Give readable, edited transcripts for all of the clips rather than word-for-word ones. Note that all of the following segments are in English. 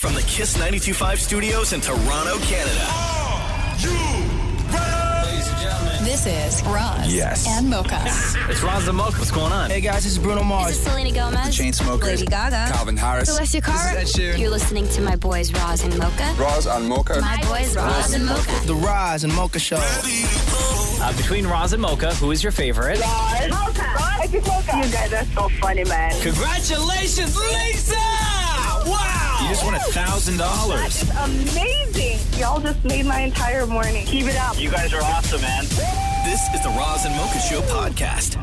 From the Kiss 92.5 studios in Toronto, Canada. Are you ready? Ladies and gentlemen. This is Roz and Mocha. It's Roz and Mocha. What's going on? Hey guys, this is Bruno Mars. This is Selena Gomez. The Chainsmokers. Lady Gaga. Calvin Harris. Celestia Cara. This is Ed Sheeran. You're listening to my boys Roz and Mocha. Roz and Mocha. My boys Roz and Mocha. The Roz and Mocha Show. Between Roz and Mocha, who is your favorite? Mocha. Mocha. You guys are so funny, man. Congratulations, Lisa! Wow! You just won $1,000. That's amazing. Y'all just made my entire morning. Keep it up. You guys are awesome, man. This is the Roz and Mocha Show podcast.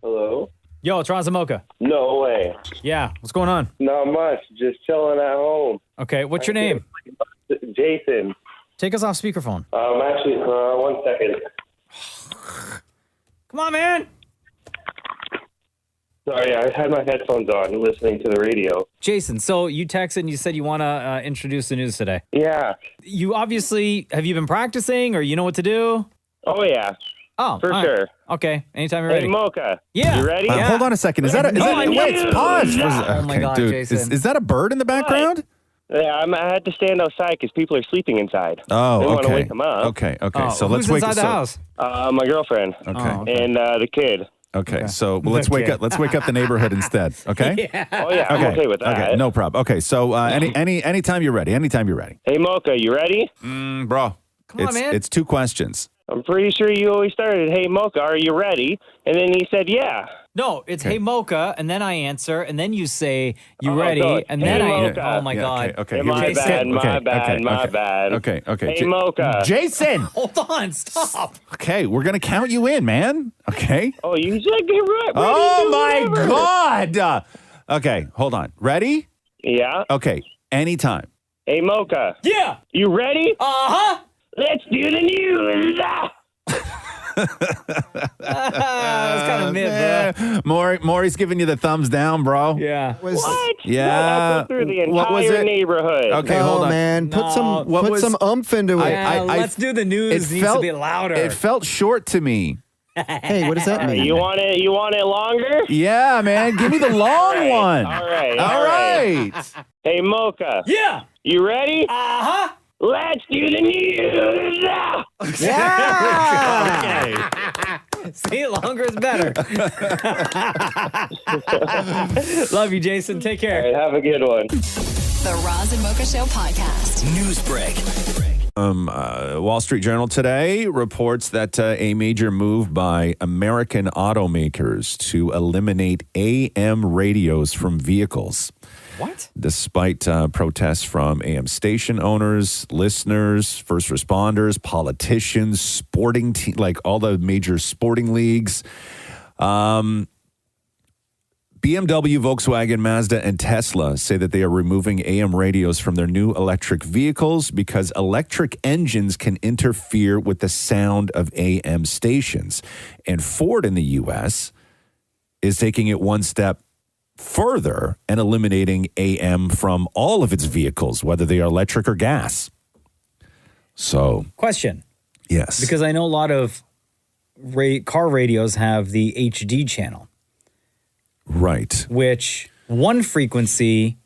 Hello? Yo, it's Roz and Mocha. No way. Yeah, what's going on? Not much. Just chilling at home. Okay, what's your name? Jason. Take us off speakerphone. Actually, 1 second. Come on, man. Sorry, I had my headphones on listening to the radio. Jason, so you texted and you said you want to introduce the news today. Yeah. You obviously, have you been practicing or you know what to do? Oh, yeah. Oh, For all sure. Right. Okay, anytime you're ready. Hey, Mocha. Yeah. You ready? Yeah. Hold on a second. Is that a... Wait, pause. Oh, my God, dude. Jason. Is that a bird in the background? Yeah, I had to stand outside because people are sleeping inside. Oh, They want to okay. wake them up. Okay. Oh, So who's let's wake inside the house? My girlfriend. Okay. And the kid. Okay. So let's wake up. Let's wake up the neighborhood instead. Okay. Yeah. Oh, yeah. I'm okay with that. Okay. No problem. Okay. So anytime you're ready. Anytime you're ready. Hey, Mocha, you ready? Bro. Come on, man. It's 2 questions. I'm pretty sure you always started, hey, Mocha, are you ready? And then he said, yeah. No, it's hey Mocha, and then I answer, and then you say you Oh, ready, so and hey, then Mocha. Oh my God! Okay. Hey, my bad, my bad. Okay. Hey, Mocha. Jason. Hold on, stop. Okay, we're gonna count you in, man. Okay. Oh, you said get right. Oh my God. Okay, hold on. Ready? Yeah. Okay. Anytime. Hey, Mocha. Yeah. You ready? Uh-huh. Let's do the news. That's kind of mid, bro. Maury's giving you the thumbs down, bro. Yeah. What? Yeah. That through the What was entire it? neighborhood. Okay, hold on. man. Put No. some umph into it. Let's do the news. It needs to be louder. It felt short to me. Hey, what does that mean? You want it longer? Yeah, man. Give me the long one. All right. All right. Hey, Mocha. Yeah. You ready? Uh-huh. Let's do the news. Yeah. See, longer is better. Love you, Jason. Take care. All right, have a good one. The Roz and Mocha Show podcast. News break. Wall Street Journal today reports that a major move by American automakers to eliminate AM radios from vehicles. What? Despite protests from AM station owners, listeners, first responders, politicians, sporting like all the major sporting leagues. BMW, Volkswagen, Mazda, and Tesla say that they are removing AM radios from their new electric vehicles because electric engines can interfere with the sound of AM stations. And Ford in the U.S. is taking it one step further and eliminating AM from all of its vehicles, whether they are electric or gas. So, Question. yes. Because I know a lot of car radios have the HD channel. Right. Which one frequency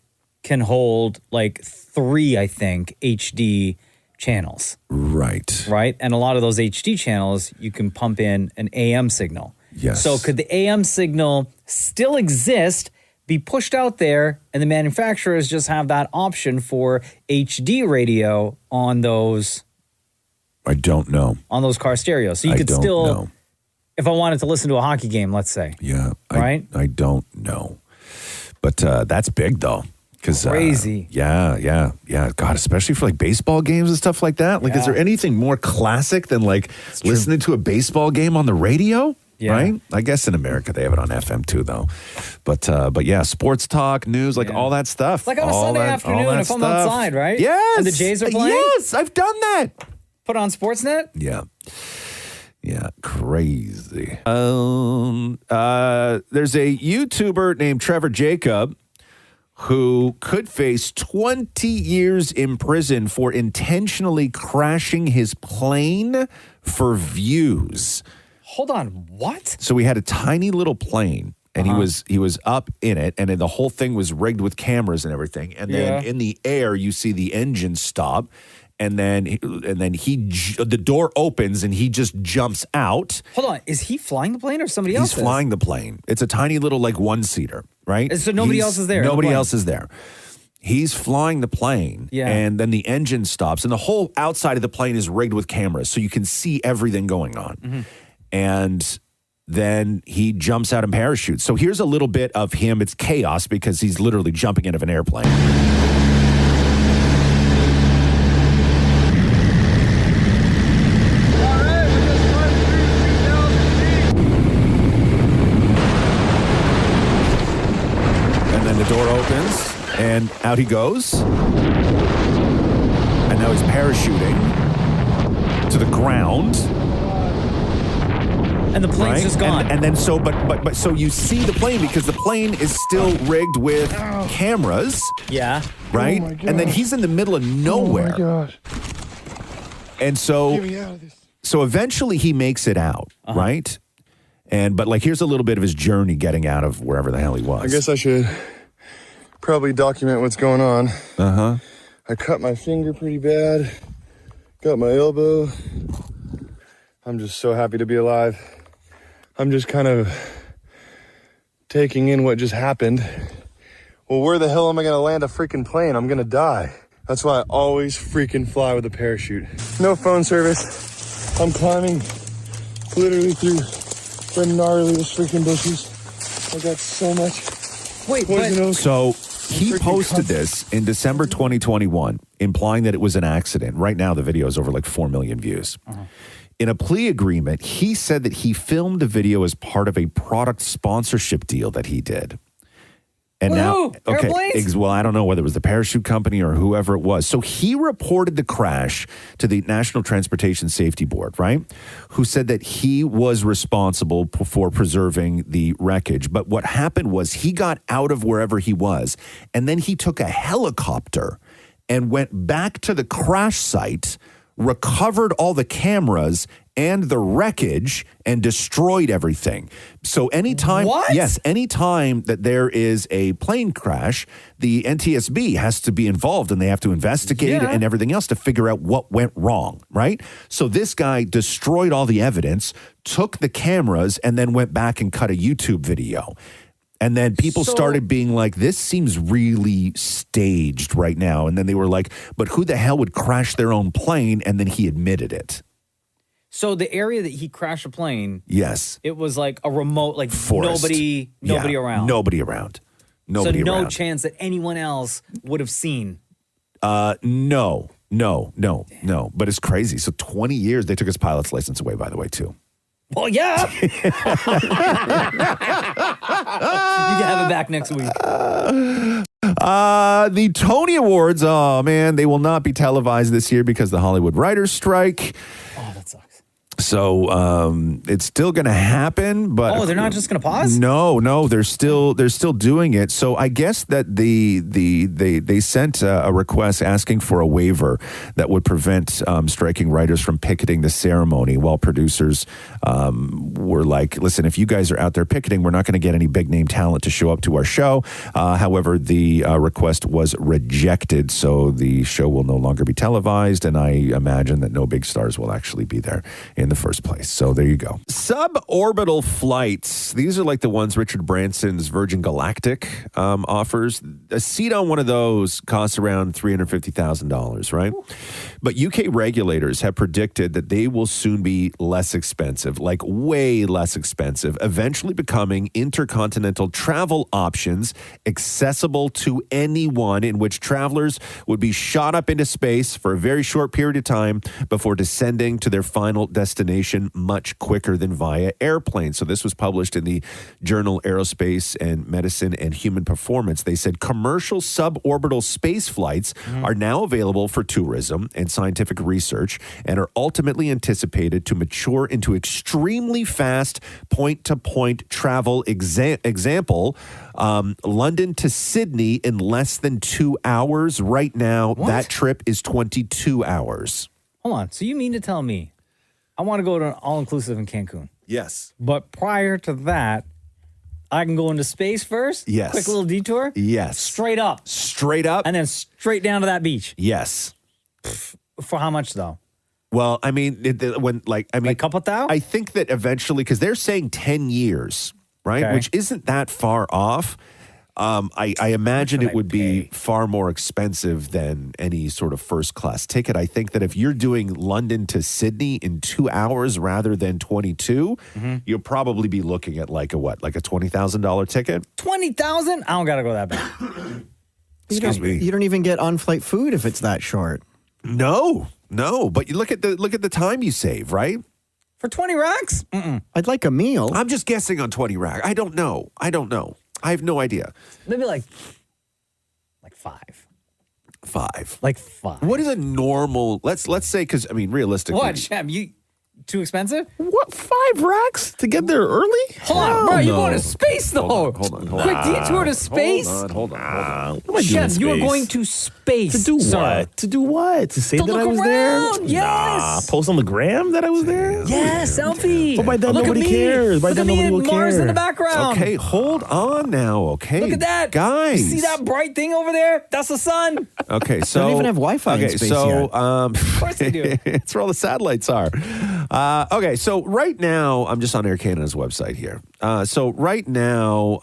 can hold like 3, I think, HD channels. Right. Right? And a lot of those HD channels, you can pump in an AM signal. Yes. So could the AM signal still exist, be pushed out there, and the manufacturers just have that option for HD radio on those? I don't know. On those car stereos. So you could still... know. If I wanted to listen to a hockey game, let's say. Yeah. Right? I don't know. But that's big, though. Crazy. Yeah. God, especially for like baseball games and stuff like that. Like, is there anything more classic than like listening to a baseball game on the radio? Yeah. Right? I guess in America they have it on FM too, though. But yeah, sports talk, news, like all that stuff. Like on a All Sunday that- all afternoon that if I'm stuff. outside, right? Yes. And the Jays are playing? Yes, I've done that. Put on Sportsnet? Yeah. Yeah, crazy. There's a YouTuber named Trevor Jacob who could face 20 years in prison for intentionally crashing his plane for views. Hold on, what? So he had a tiny little plane and he was up in it, and then the whole thing was rigged with cameras and everything. And then in the air, you see the engine stop, and then the door opens and he just jumps out. Hold on, is he flying the plane or somebody else? He's flying the plane. It's a tiny little like one-seater, right? So nobody else is there. Nobody else is there. He's flying the plane, Yeah. and then the engine stops, and the whole outside of the plane is rigged with cameras, so you can see everything going on. Mm-hmm. And then he jumps out and parachutes. So here's a little bit of him. It's chaos because he's literally jumping out of an airplane. And then the door opens. And out he goes. And now he's parachuting to the ground. And the plane's just gone. And then so you see the plane because the plane is still rigged with cameras. Yeah. Right? Oh my And then he's in the middle of nowhere. Oh my gosh. And so Get me out of this. so eventually he makes it out, right? But like here's a little bit of his journey getting out of wherever the hell he was. I guess I should probably document what's going on. Uh-huh. I cut my finger pretty bad. Got my elbow. I'm just so happy to be alive. I'm just kind of taking in what just happened. Well, where the hell am I going to land a freaking plane? I'm going to die. That's why I always freaking fly with a parachute. No phone service. I'm climbing literally through the gnarliest freaking bushes. I got so much poison oak. So he posted this in December 2021, implying that it was an accident. Right now, the video is over like 4 million views. In a plea agreement, he said that he filmed the video as part of a product sponsorship deal that he did. And now, well, I don't know whether it was the parachute company or whoever it was. So he reported the crash to the National Transportation Safety Board, right? Who said that he was responsible for preserving the wreckage. But what happened was he got out of wherever he was, and then he took a helicopter and went back to the crash site, recovered all the cameras and the wreckage and destroyed everything. So anytime that there is a plane crash, the NTSB has to be involved and they have to investigate and everything else to figure out what went wrong, right? So this guy destroyed all the evidence, took the cameras, and then went back and cut a YouTube video. And then people started being like, this seems really staged right now. And then they were like, but who the hell would crash their own plane? And then he admitted it. So the area that he crashed a plane, yes, it was like a remote, like forest. nobody around. Nobody around. Nobody so no around. chance that anyone else would have seen. No. But it's crazy. So 20 years, they took his pilot's license away, by the way, too. Well, yeah. You can have it back next week. The Tony Awards, oh man, they will not be televised this year because of the Hollywood writers' strike. Oh, that sucks. So it's still going to happen, but they're not just going to pause? No, they're still doing it. So I guess that they sent a request asking for a waiver that would prevent striking writers from picketing the ceremony. While producers were like, "Listen, if you guys are out there picketing, we're not going to get any big name talent to show up to our show." However, the request was rejected, so the show will no longer be televised, and I imagine that no big stars will actually be there in the first place. So there you go. Suborbital flights. These are like the ones Richard Branson's Virgin Galactic offers. A seat on one of those costs around $350,000, right? But UK regulators have predicted that they will soon be less expensive, like way less expensive, eventually becoming intercontinental travel options accessible to anyone, in which travelers would be shot up into space for a very short period of time before descending to their final destination much quicker than via airplane. So this was published in the journal Aerospace and Medicine and Human Performance. They said commercial suborbital space flights are now available for tourism and scientific research and are ultimately anticipated to mature into extremely fast point-to-point travel. Example, London to Sydney in less than 2 hours. Right now, that trip is 22 hours. Hold on. So you mean to tell me I want to go to an all-inclusive in Cancun? Yes. But prior to that, I can go into space first? Yes. Quick little detour? Yes. Straight up. Straight up? And then straight down to that beach. Yes. For how much, though? Well, I mean, Like a couple thou? I think that eventually, because they're saying 10 years, right? Okay. Which isn't that far off. I imagine it would be far more expensive than any sort of first class ticket. I think that if you're doing London to Sydney in 2 hours rather than 22, you'll probably be looking at like a $20,000 ticket? 20,000? I don't got to go that bad. Excuse me. You don't even get on-flight food if it's that short. No. But you look at the time you save, right? For 20 racks? I'd like a meal. I'm just guessing on 20 racks. I don't know. I have no idea. Maybe like 5. 5. Like 5. What is a normal? Let's say, because I mean, realistically, What, Shem? You too expensive? What, 5 racks to get there early? Hold on, bro. You're going to space, though. Hold on. Quick detour to space? Hold on. What am I doing Shem, in you are space? going to space. To do sir. what? To do what? To say To that I look was around, there? yes. Nah, post on the gram that I was there? Yeah, selfie. But by then Look at nobody me. cares. By Look then at me nobody and will Mars care. in the background. Okay, hold on now. Okay, Look at that, guys. You see that bright thing over there? That's the sun. Okay, so They don't even have Wi-Fi in space yet. Of course they do. It's where all the satellites are. Okay, so right now, I'm just on Air Canada's website here. So right now,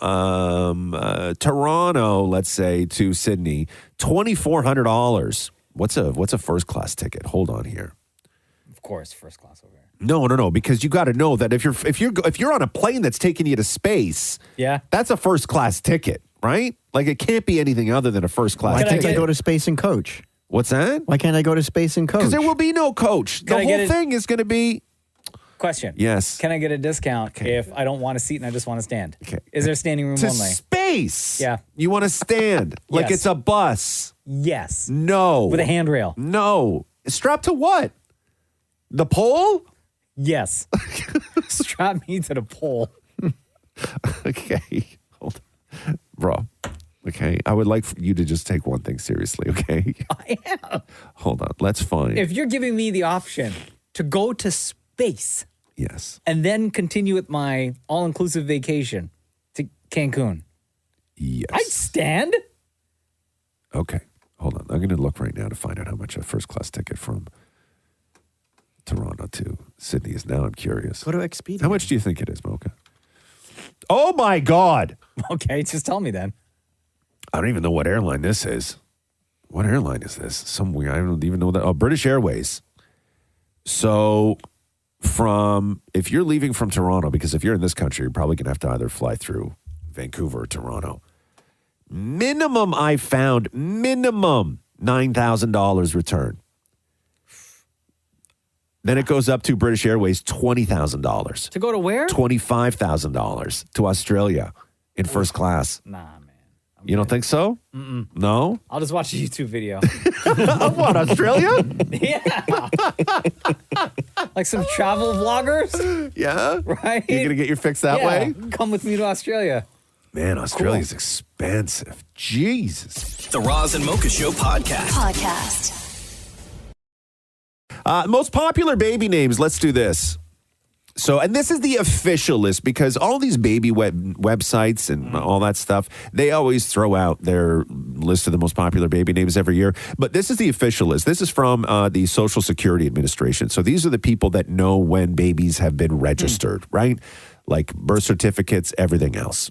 Toronto, let's say, to Sydney, $2,400. What's a first class ticket? Hold on here. Of course, first class over here. No, because you got to know that if you're on a plane that's taking you to space, Yeah. that's a first class ticket, right? Like it can't be anything other than a first class Why ticket. can't I go to space and coach? What's that? Why can't I go to space and coach? Because there will be no coach. Can The I get whole it? thing is going to be. Question. Yes. Can I get a discount if I don't want a seat and I just want to stand? Okay. Is there standing room To only? space. Yeah. You want to stand like Yes. it's a bus. Yes. No. With a handrail. No. Strapped to what? The pole? Yes. Strap me to the pole. Okay. Hold on. Bro. Okay. I would like for you to just take one thing seriously, okay? I am. Hold on. Let's find. If you're giving me the option to go to space Yes. and then continue with my all-inclusive vacation to Cancun, Yes. I'd stand. Okay. Hold on. I'm going to look right now to find out how much a first class ticket from Toronto to Sydney is. Now I'm curious. Go to Expedia. How much do you think it is, Mocha? Oh my God. Okay, just tell me then. I don't even know what airline this is. What airline is this? Some weird, I don't even know that. Oh, British Airways. So if you're leaving from Toronto, because if you're in this country, you're probably going to have to either fly through Vancouver or Toronto. Minimum I found, $9,000 return. Then it goes up to British Airways, $20,000. To go to where? $25,000 to Australia in first class. Nah, man. You don't think so? Mm-mm. No? I'll just watch a YouTube video. Of what, Australia? Yeah. Like some travel vloggers, Yeah? right? You're going to get your fix that Yeah. way? Come with me to Australia. Man, Australia's expensive. Jesus. The Roz and Mocha Show podcast. Most popular baby names. Let's do this. So, and this is the official list because all these baby websites and all that stuff, they always throw out their list of the most popular baby names every year. But this is the official list. This is from the Social Security Administration. So these are the people that know when babies have been registered, right? Like birth certificates, everything else.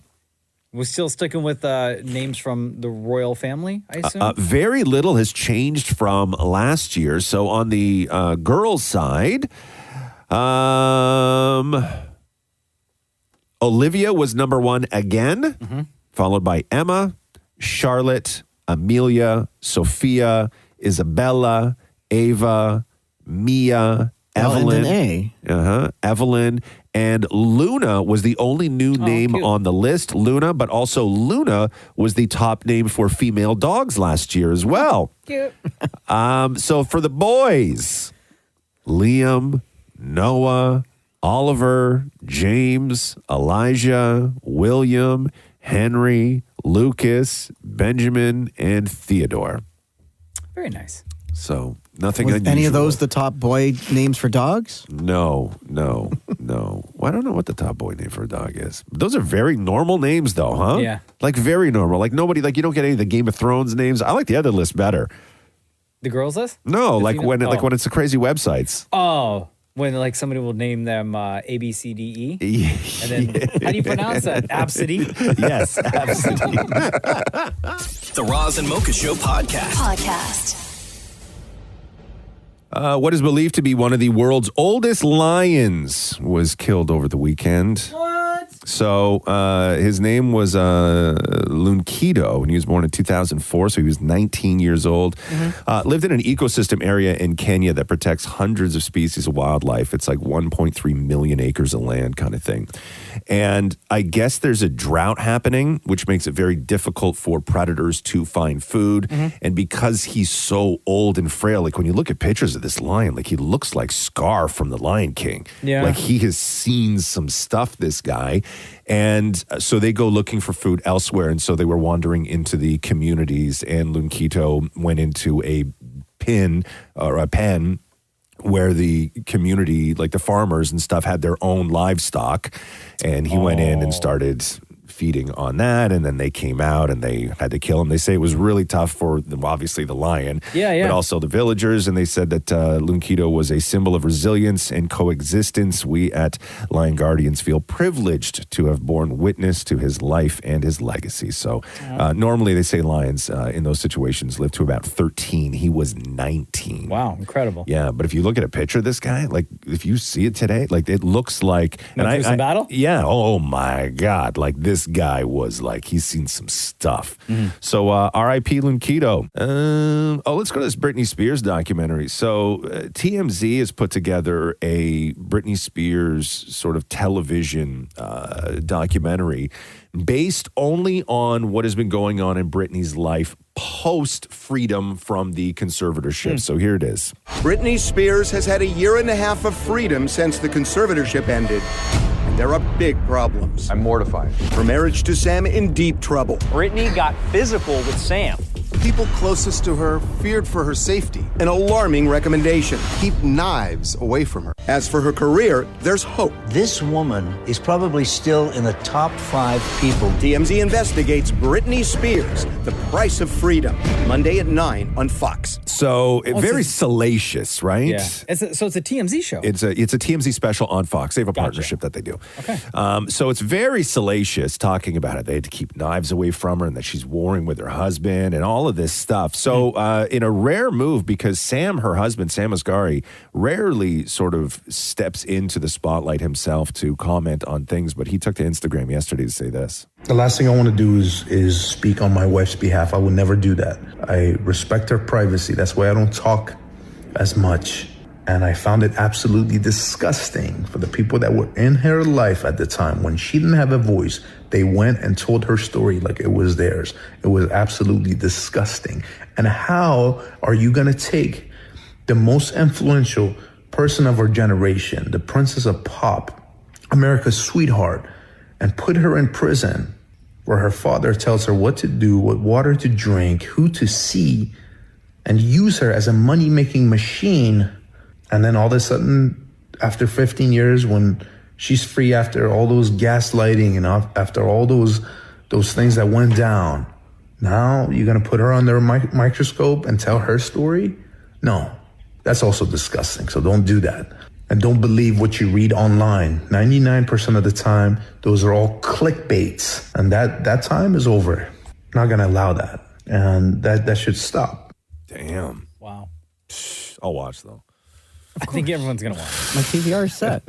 We're still sticking with names from the royal family, I assume? Very little has changed from last year. So on the girls' side, Olivia was number one again, followed by Emma, Charlotte, Amelia, Sophia, Isabella, Ava, Mia, Evelyn. and then Evelyn. And Luna was the only new name on the list, Luna, but also Luna was the top name for female dogs last year as well. Cute. So for the boys, Liam, Noah, Oliver, James, Elijah, William, Henry, Lucas, Benjamin, and Theodore. Very nice. So Nothing Was unusual. any of those the top boy names for dogs? No. Well, I don't know what the top boy name for a dog is. Those are very normal names, though, huh? Yeah. Like, very normal. Like, nobody, like, you don't get any of the Game of Thrones names. I like the other list better. The girls list? No, like when it's the crazy websites. Oh, when like somebody will name them A, B, C, D, E. And then, how do you pronounce that? Absidy? Yes, Absidy. The Roz and Mocha Show Podcast. What is believed to be one of the world's oldest lions was killed over the weekend. What? So his name was Lunkido, and he was born in 2004, so he was 19 years old. Lived in an ecosystem area in Kenya that protects hundreds of species of wildlife. It's like 1.3 million acres of land kind of thing. And I guess there's a drought happening, which makes it very difficult for predators to find food. And because he's so old and frail, like when you look at pictures of this lion, like he looks like Scar from The Lion King. Yeah. Like he has seen some stuff, this guy. And so they go looking for food elsewhere. And so they were wandering into the communities, and Lunkito went into a pen where the community, like the farmers and stuff, had their own livestock. And he went in and started feeding on that, and then they came out and they had to kill him. They say it was really tough for obviously the lion, but also the villagers. And they said that Lunkido was a symbol of resilience and coexistence. We at Lion Guardians feel privileged to have borne witness to his life and his legacy. So normally they say lions in those situations live to about 13. He was 19. Wow, incredible. Yeah, but if you look at a picture of this guy, like if you see it today, like it looks like Some battle? Yeah. Oh my God. Like this guy was like, he's seen some stuff. So R.I.P. Lunkido. Let's go to this Britney Spears documentary. So TMZ has put together a Britney Spears sort of television documentary based only on what has been going on in Britney's life post freedom from the conservatorship. So here it is. Britney Spears has had a year and a half of freedom since the conservatorship ended. And there are big problems. I'm mortified. Her marriage to Sam in deep trouble. Britney got physical with Sam. People closest to her feared for her safety. An alarming recommendation. Keep knives away from her. As for her career, there's hope. This woman is probably still in the top 5 people. TMZ investigates Britney Spears, The Price of Freedom, Monday at 9 on Fox. So very salacious, right? Yeah. So it's a TMZ show. It's a TMZ special on Fox. They have a partnership that they do. Okay. So it's very salacious, talking about it. They had to keep knives away from her, and that she's warring with her husband and all of this stuff. So in a rare move, because Sam, her husband, Sam Asghari, rarely sort of steps into the spotlight himself to comment on things, but he took to Instagram yesterday to say this. The last thing I want to do is speak on my wife's behalf. I would never do that. I respect her privacy. That's why I don't talk as much. And I found it absolutely disgusting for the people that were in her life at the time when she didn't have a voice. They went and told her story like it was theirs. It was absolutely disgusting. And how are you going to take the most influential person of our generation, the princess of pop, America's sweetheart, and put her in prison where her father tells her what to do, what water to drink, who to see, and use her as a money-making machine? And then all of a sudden, after 15 years, when she's free, after all those gaslighting and after all those things that went down, now you're going to put her under a microscope and tell her story? No, that's also disgusting. So don't do that. And don't believe what you read online. 99% of the time, those are all clickbaits. And that time is over. Not going to allow that. And that should stop. Damn. Wow. I'll watch, though. I think everyone's going to watch. My TVR is set.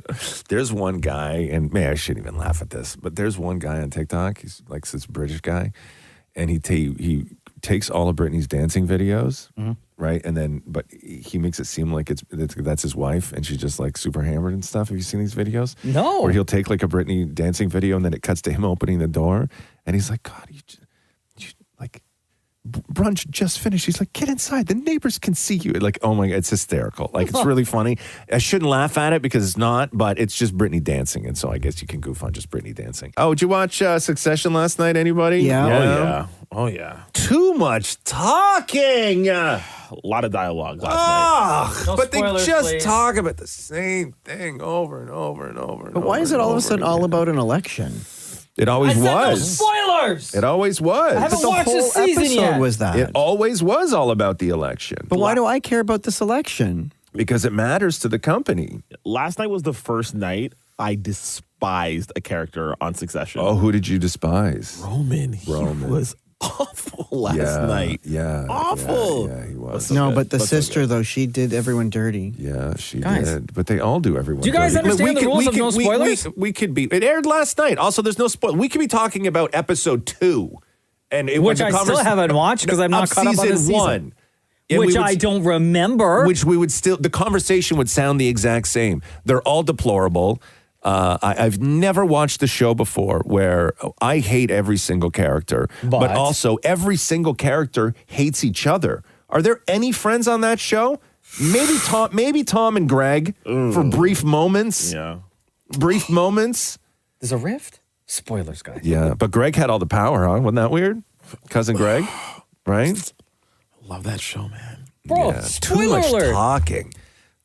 There's one guy, and man, I shouldn't even laugh at this, but there's one guy on TikTok. He's like this British guy, and he takes all of Britney's dancing videos, right? And then, but he makes it seem like that's his wife, and she's just like super hammered and stuff. Have you seen these videos? No. Where he'll take like a Britney dancing video, and then it cuts to him opening the door, and he's like, God, you like, brunch just finished. He's like, get inside. The neighbors can see you. Like, oh my God, it's hysterical. Like, it's really funny. I shouldn't laugh at it because it's not, but it's just Britney dancing. And so I guess you can goof on just Britney dancing. Oh, did you watch Succession last night, anybody? Yeah. Oh, yeah. Oh, yeah. Too much talking. A lot of dialogue last night. But they spoilers, just please. talk about the same thing over and over and over. And But why is it all of a sudden all about an election? It always I said no was. spoilers. It always was. I haven't watched the season episode yet. was that. It always was all about the election. But why do I care about this election? Because it matters to the company. Last night was the first night I despised a character on Succession. Oh, who did you despise? Roman. He was awful last night. Yeah. Awful. Yeah, he was. No, but the sister, though, she did everyone dirty. Yeah, she Guys. did. But they all do everyone. Do you guys dirty. understand the rules of no spoilers? We could be. It aired last night. Also, there's no spoil. We could be talking about episode 2. And it Which was a I still haven't watched because I'm not of caught up on the season season. 1. And Which we would- I don't remember. Which we would still, the conversation would sound the exact same. They're all deplorable. I've never watched the show before where I hate every single character, but also every single character hates each other. Are there any friends on that show? Maybe Tom and Greg for brief moments. Yeah. Brief moments. There's a rift? Spoilers, guys. Yeah, but Greg had all the power, huh? Wasn't that weird? Cousin Greg, right? Love that show, man. Bro, Yeah, spoiler too much alert. talking.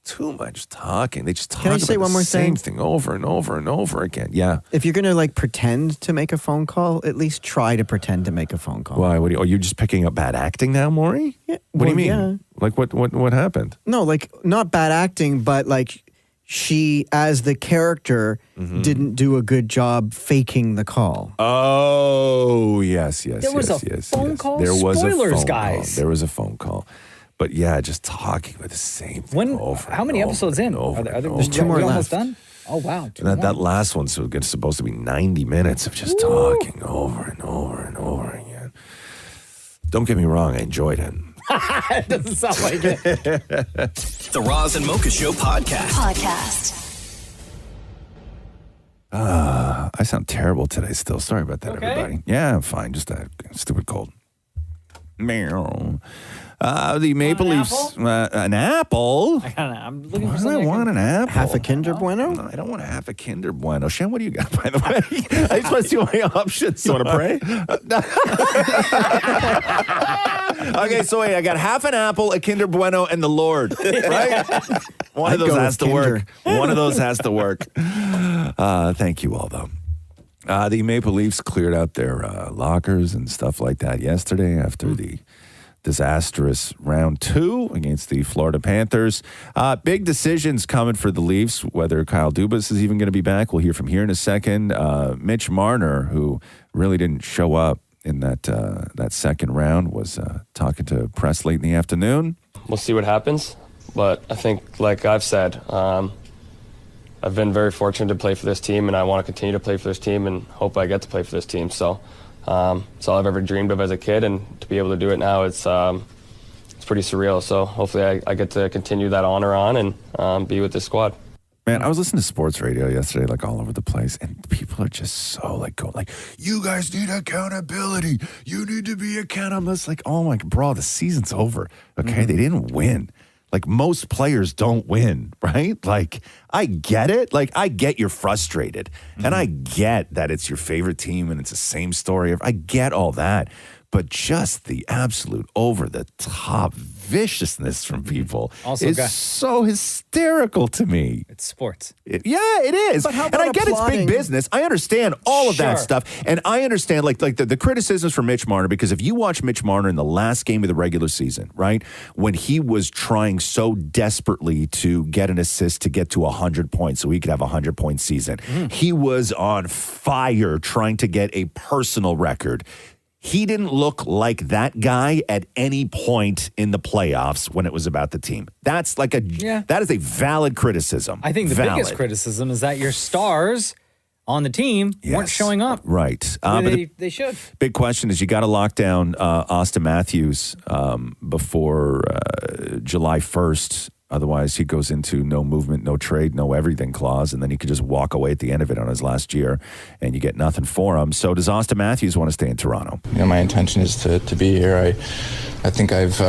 Too much talking. They just talk Can I about say one the more same thing? thing over and over and over again. Yeah. If you're going to pretend to make a phone call, at least try to pretend to make a phone call. Why? Are you just picking up bad acting now, Maury? Yeah, What do you well, mean? yeah. Like what happened? No, not bad acting, but she, as the character, didn't do a good job faking the call. Oh, yes. There was a phone call? There was Spoilers, a phone guys. call. There was a phone call. But yeah, just talking about the same thing over How many and episodes over in? and over Are and there, over. There's 2 more we almost left. done? Oh, wow. That last one's supposed to be 90 minutes of just talking over and over and over again. Don't get me wrong, I enjoyed it. It doesn't sound like it. The Roz and Mocha Show podcast. I sound terrible today still. Sorry about that, Okay. everybody. Yeah, I'm fine. Just a stupid cold. Meow. The Maple Leafs. An apple? I'm looking Why for do I something. want an apple? Half a Kinder Bueno? No, I don't want half a Kinder Bueno. Shan, what do you got, by the way? I just want to see what my options. You want to pray? Okay, so wait, I got half an apple, a Kinder Bueno, and the Lord, right? One of I'd those go has with to work. Kinder. One of those has to work. Thank you all, though. The Maple Leafs cleared out their lockers and stuff like that yesterday after the disastrous round 2 against the Florida Panthers. Big decisions coming for the Leafs, whether Kyle Dubas is even going to be back. We'll hear from here in a second. Mitch Marner, who really didn't show up in that second round, was talking to press late in the afternoon. We'll see what happens, but I think, like I've said, I've been very fortunate to play for this team, and I want to continue to play for this team and hope I get to play for this team. So it's all I've ever dreamed of as a kid, and to be able to do it now, it's pretty surreal. So hopefully I get to continue that honor on and be with this squad. Man, I was listening to sports radio yesterday, all over the place, and people are just so going, you guys need accountability. You need to be accountable. It's oh my, bro, the season's over. Okay, They didn't win. Most players don't win, right? I get it. I get you're frustrated, and I get that it's your favorite team and it's the same story. I get all that. But just the absolute over-the-top viciousness from people Also, is so hysterical to me. It's sports. It is. But how and about I get applauding? it's big business. I understand all of that Sure. stuff. And I understand the criticisms for Mitch Marner, because if you watch Mitch Marner in the last game of the regular season, right, when he was trying so desperately to get an assist to get to 100 points so he could have a 100-point season, he was on fire trying to get a personal record. He didn't look like that guy at any point in the playoffs when it was about the team. That's that is a valid criticism. I think the Valid. biggest criticism is that your stars on the team weren't showing up. Right. The But way they should. big question is, you got to lock down Austin Matthews before July 1st Otherwise, he goes into no movement, no trade, no everything clause, and then he could just walk away at the end of it on his last year, and you get nothing for him. So does Austin Matthews want to stay in Toronto? My intention is to be here. I think I've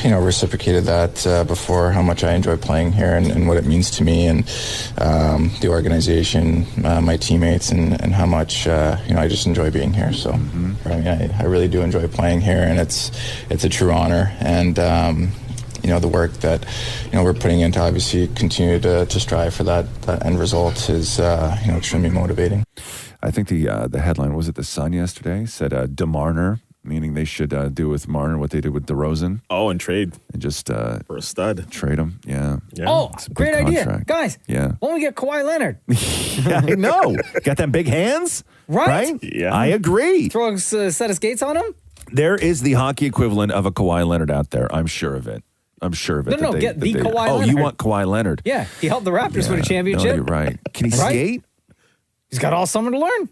reciprocated that before, how much I enjoy playing here and what it means to me and the organization, my teammates, and how much I just enjoy being here. So I really do enjoy playing here, and it's a true honor. And the work that we're putting into obviously continue to strive for that end result is extremely motivating. I think the headline, was it the Sun yesterday, said DeMarner, meaning they should do with Marner what they did with DeRozan. Oh, and trade. And just for a stud. Trade him, yeah. Oh, It's a big great idea. contract. Guys, Yeah. why don't we get Kawhi Leonard? Yeah, I know. Got them big hands? Right? Yeah. I agree. Throw a set of skates on him? There is the hockey equivalent of a Kawhi Leonard out there. I'm sure of it. No, get the Kawhi Oh, Leonard. you want Kawhi Leonard? Yeah, he helped the Raptors win a championship. No, you're right. Can he Right? skate? He's got all summer to learn.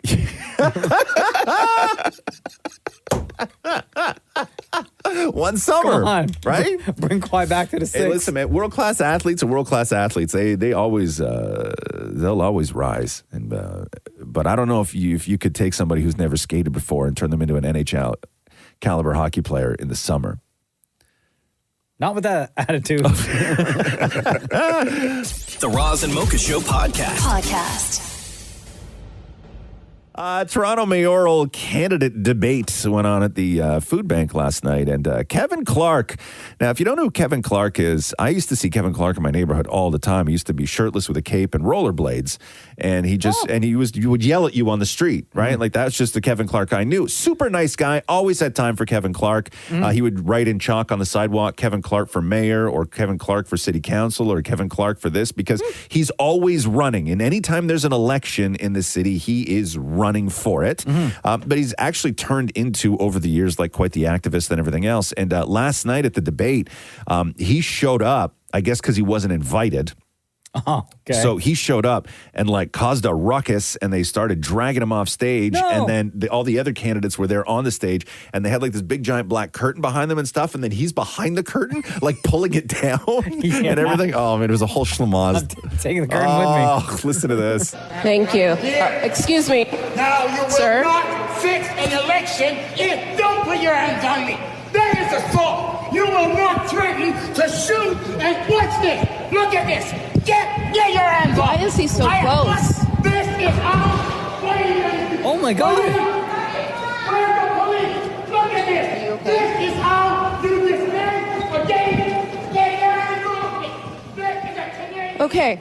One summer, Come on. right? Bring Kawhi back to the six. Hey, listen, man. World-class athletes are world-class athletes. They always they'll always rise. And but I don't know if you could take somebody who's never skated before and turn them into an NHL caliber hockey player in the summer. Not with that attitude. The Roz and Mocha Show podcast. Toronto mayoral candidate debate went on at the food bank last night, and Kevin Clark. Now, if you don't know who Kevin Clark is, I used to see Kevin Clark in my neighborhood all the time. He used to be shirtless with a cape and rollerblades, and he would yell at you on the street, right? Like that's just the Kevin Clark I knew. Super nice guy. Always had time for Kevin Clark. He would write in chalk on the sidewalk, Kevin Clark for mayor, or Kevin Clark for city council, or Kevin Clark for this, because he's always running. And anytime there's an election in the city, he is running for it. But he's actually turned into, over the years, like quite the activist and everything else. And last night at the debate, he showed up, I guess because he wasn't invited. Oh, okay. So he showed up and like caused a ruckus, and they started dragging him off stage. No. And then all the other candidates were there on the stage, and they had like this big giant black curtain behind them and stuff. And then he's behind the curtain, like pulling it down and everything. Oh man, it was a whole schlamaz. Taking the curtain with me. Oh, listen to this. Thank you. Excuse me. Now you will Sir? not fix an election if don't put your hands on me. That is assault. You will not threaten to shoot and watch this. Look at this. Get your hands Why off. is he so close? This is how. What are you going to do? Oh my God. Where's the police? Look at this. This is how you dismiss a game. Get your hands off me. This is a Canadian. Okay.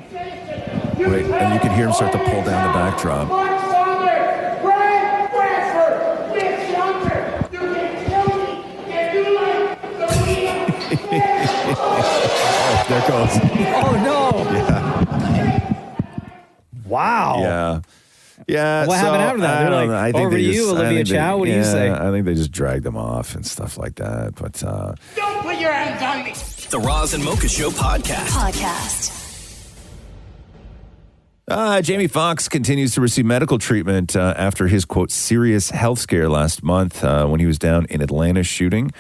Wait, and you can hear him start to pull down the backdrop. Mark Saunders, Brad Bradford, Mitch Hunter. You can kill me if you like the real. Oh, there it goes. Oh no. Yeah. Wow. Yeah. Yeah. What happened after that? I They're don't like, know. I think over they you, just, Olivia Chow? What do you say? I think they just dragged them off and stuff like that. But Don't put your hands on me. The Roz and Mocha Show podcast. Jamie Foxx continues to receive medical treatment after his, quote, serious health scare last month when he was down in Atlanta shooting.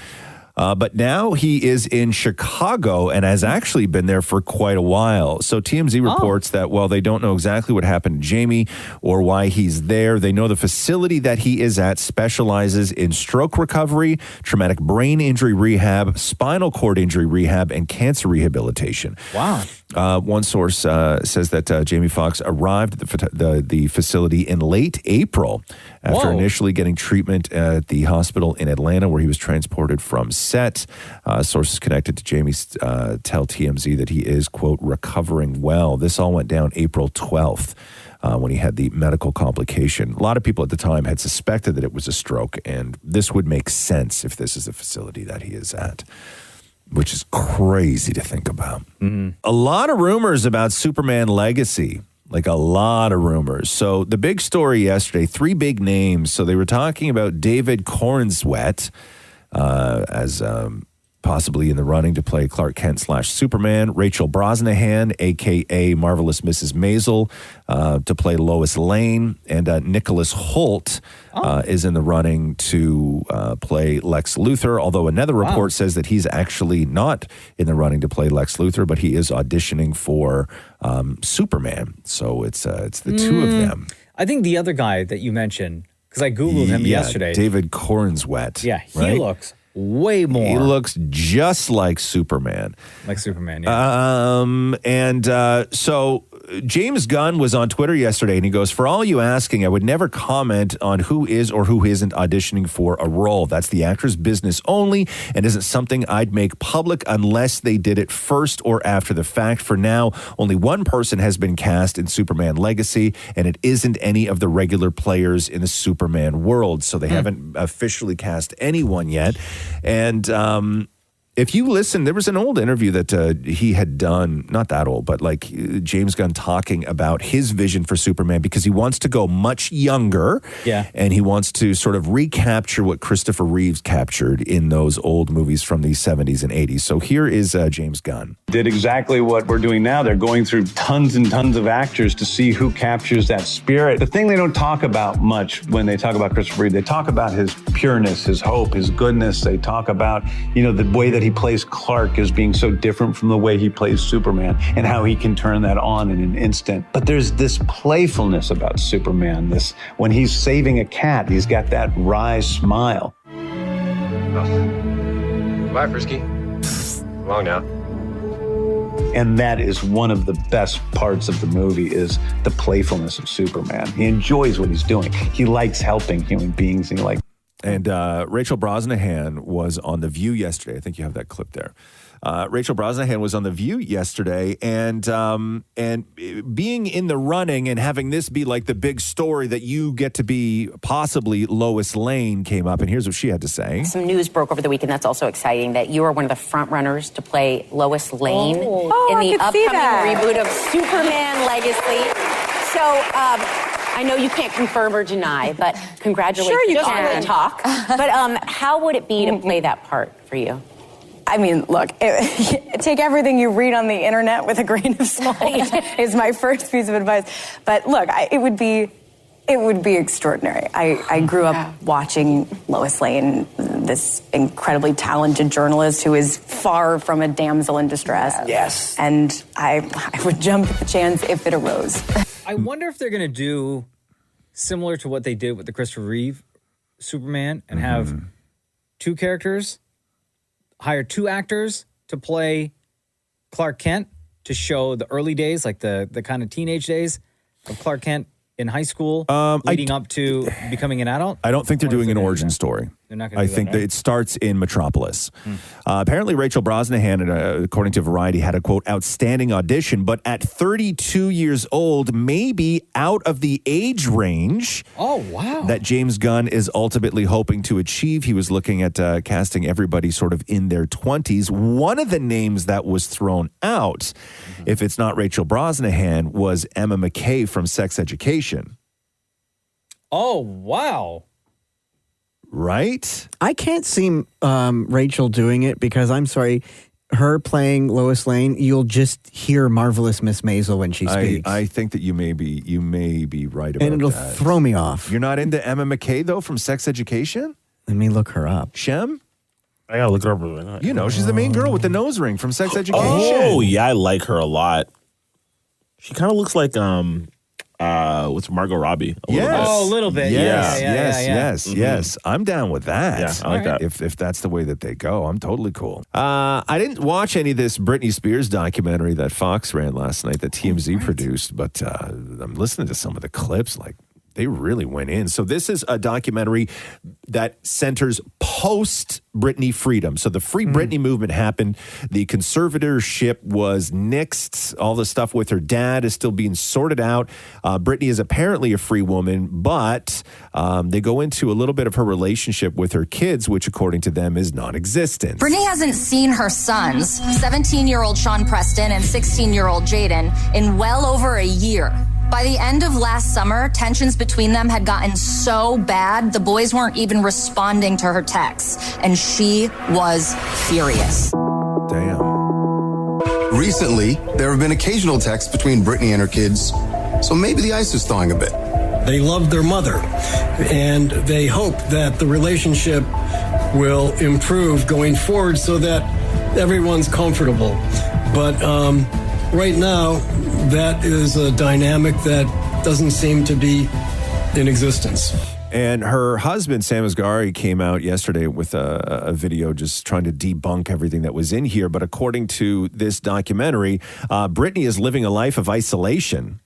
But now he is in Chicago and has actually been there for quite a while. So TMZ reports that while they don't know exactly what happened to Jamie or why he's there, they know the facility that he is at specializes in stroke recovery, traumatic brain injury rehab, spinal cord injury rehab, and cancer rehabilitation. Wow. One source says that Jamie Foxx arrived at the facility in late April after initially getting treatment at the hospital in Atlanta where he was transported from set. Sources connected to Jamie tell TMZ that he is, quote, recovering well. This all went down April 12th when he had the medical complication. A lot of people at the time had suspected that it was a stroke, and this would make sense if this is the facility that he is at, which is crazy to think about. A lot of rumors about Superman Legacy, like a lot of rumors. So the big story yesterday, 3 big names. So they were talking about David Cornswet as possibly in the running to play Clark Kent / Superman. Rachel Brosnahan, a.k.a. Marvelous Mrs. Maisel, to play Lois Lane. And Nicholas Hoult is in the running to play Lex Luthor, although another report says that he's actually not in the running to play Lex Luthor, but he is auditioning for Superman. So it's the two of them. I think the other guy that you mentioned, because I Googled him yesterday. David Cornswet. Yeah, he looks way more. He looks just like Superman. Like Superman, yeah. So James Gunn was on Twitter yesterday, and he goes, "For all you asking, I would never comment on who is or who isn't auditioning for a role. That's the actor's business only, and isn't something I'd make public unless they did it first or after the fact. For now, only one person has been cast in Superman Legacy, and it isn't any of the regular players in the Superman world. So they haven't officially cast anyone yet." And if you listen, there was an old interview that he had done, not that old, but like James Gunn talking about his vision for Superman, because he wants to go much younger. Yeah. And he wants to sort of recapture what Christopher Reeves captured in those old movies from the 70s and 80s. So here is James Gunn. Did exactly what we're doing now. They're going through tons and tons of actors to see who captures that spirit. The thing they don't talk about much when they talk about Christopher Reeve, they talk about his pureness, his hope, his goodness. They talk about, the way that he plays Clark as being so different from the way he plays Superman, and how he can turn that on in an instant. But there's this playfulness about Superman. This, when he's saving a cat, he's got that wry smile. Bye, Frisky. Long now. And that is one of the best parts of the movie, is the playfulness of Superman. He enjoys what he's doing. He likes helping human beings, and he likes. And Rachel Brosnahan was on The View yesterday. I think you have that clip there. Rachel Brosnahan was on The View yesterday, and being in the running and having this be like the big story that you get to be possibly Lois Lane came up, and here's what she had to say. Some news broke over the weekend that's also exciting, that you are one of the front runners to play Lois Lane in the upcoming reboot of Superman Legacy. So I know you can't confirm or deny, but congratulations. Sure you can. Talk. But how would it be to play that part for you? I mean, look, take everything you read on the internet with a grain of salt is my first piece of advice. But look, it would be extraordinary. I grew up watching Lois Lane, this incredibly talented journalist who is far from a damsel in distress. Yes. And I would jump at the chance if it arose. I wonder if they're going to do similar to what they did with the Christopher Reeve Superman and have two characters, hire two actors to play Clark Kent to show the early days, like the kind of teenage days of Clark Kent in high school, leading up to becoming an adult. I don't think they're doing an origin story. They're not going to do think that it starts in Metropolis. Apparently, Rachel Brosnahan, according to Variety, had a, quote, outstanding audition, but at 32 years old, maybe out of the age range that James Gunn is ultimately hoping to achieve. He was looking at casting everybody sort of in their 20s. One of the names that was thrown out, if it's not Rachel Brosnahan, was Emma McKay from Sex Education. Oh, wow. Right? I can't see Rachel doing it because, I'm sorry, her playing Lois Lane, you'll just hear Marvelous Miss Maisel when she speaks. I think that you may be right about that. And it'll throw me off. You're not into Emma McKay, though, from Sex Education? Let me look her up. Shem? I gotta look her up. You know, she's the main girl with the nose ring from Sex Education. Oh, yeah, I like her a lot. She kind of looks like what's Margot Robbie? A little bit. Yes. I'm down with that. Yeah, I like that. If that's the way that they go, I'm totally cool. I didn't watch any of this Britney Spears documentary that Fox ran last night that TMZ produced, but I'm listening to some of the clips, like they really went in. So this is a documentary that centers post Britney freedom. So the Free Britney movement happened. The conservatorship was nixed. All the stuff with her dad is still being sorted out. Britney is apparently a free woman, but they go into a little bit of her relationship with her kids, which according to them is non-existent. Britney hasn't seen her sons, 17-year-old Sean Preston and 16-year-old Jaden, in well over a year. By the end of last summer, tensions between them had gotten so bad, the boys weren't even responding to her texts, and she was furious. Damn. Recently, there have been occasional texts between Brittany and her kids, so maybe the ice is thawing a bit. They love their mother, and they hope that the relationship will improve going forward so that everyone's comfortable. But right now, that is a dynamic that doesn't seem to be in existence. And her husband, Sam Asghari, came out yesterday with a video just trying to debunk everything that was in here. But according to this documentary, Brittany is living a life of isolation.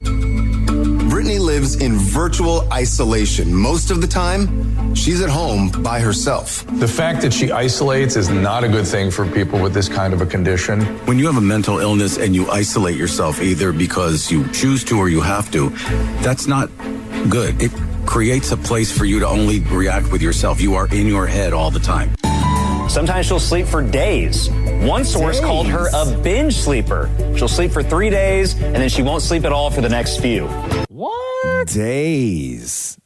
Brittany lives in virtual isolation. Most of the time, she's at home by herself. The fact that she isolates is not a good thing for people with this kind of a condition. When you have a mental illness and you isolate yourself either because you choose to or you have to, that's not good. It creates a place for you to only react with yourself. You are in your head all the time. Sometimes she'll sleep for days. One source called her a binge sleeper. She'll sleep for 3 days, and then she won't sleep at all for the next few. What? Days.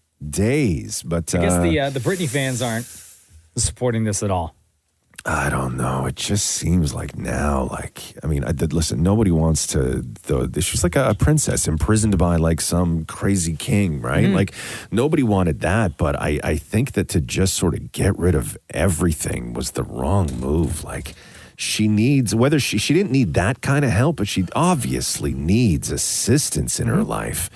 But I guess the Britney fans aren't supporting this at all. I don't know. It just seems like now, listen, nobody wants to, she's like a princess imprisoned by like some crazy king, right? Like nobody wanted that, but I think that to just sort of get rid of everything was the wrong move. Like she needs, whether she didn't need that kind of help, but she obviously needs assistance in her life.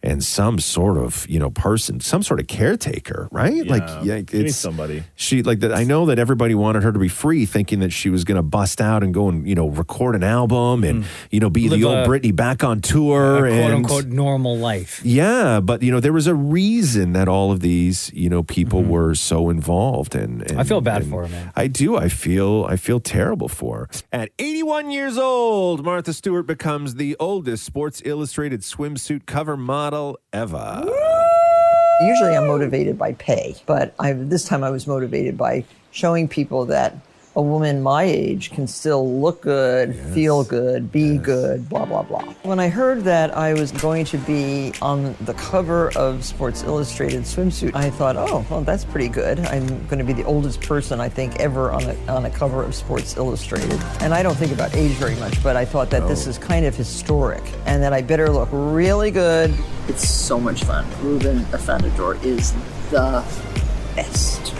And some sort of, person, some sort of caretaker, right? Yeah, it's somebody. She I know that everybody wanted her to be free, thinking that she was going to bust out and go and record an album and be the old Britney back on tour, quote and unquote normal life. Yeah, but there was a reason that all of these people were so involved, and I feel bad for her, man. I do. I feel terrible for her. At 81 years old, Martha Stewart becomes the oldest Sports Illustrated swimsuit cover model ever. Usually I'm motivated by pay, but this time I was motivated by showing people that a woman my age can still look good, feel good, be good, blah, blah, blah. When I heard that I was going to be on the cover of Sports Illustrated swimsuit, I thought, oh, well, that's pretty good. I'm going to be the oldest person, I think, ever on a cover of Sports Illustrated. And I don't think about age very much, but I thought that this is kind of historic and that I better look really good. It's so much fun. Ruben Afandador is the best.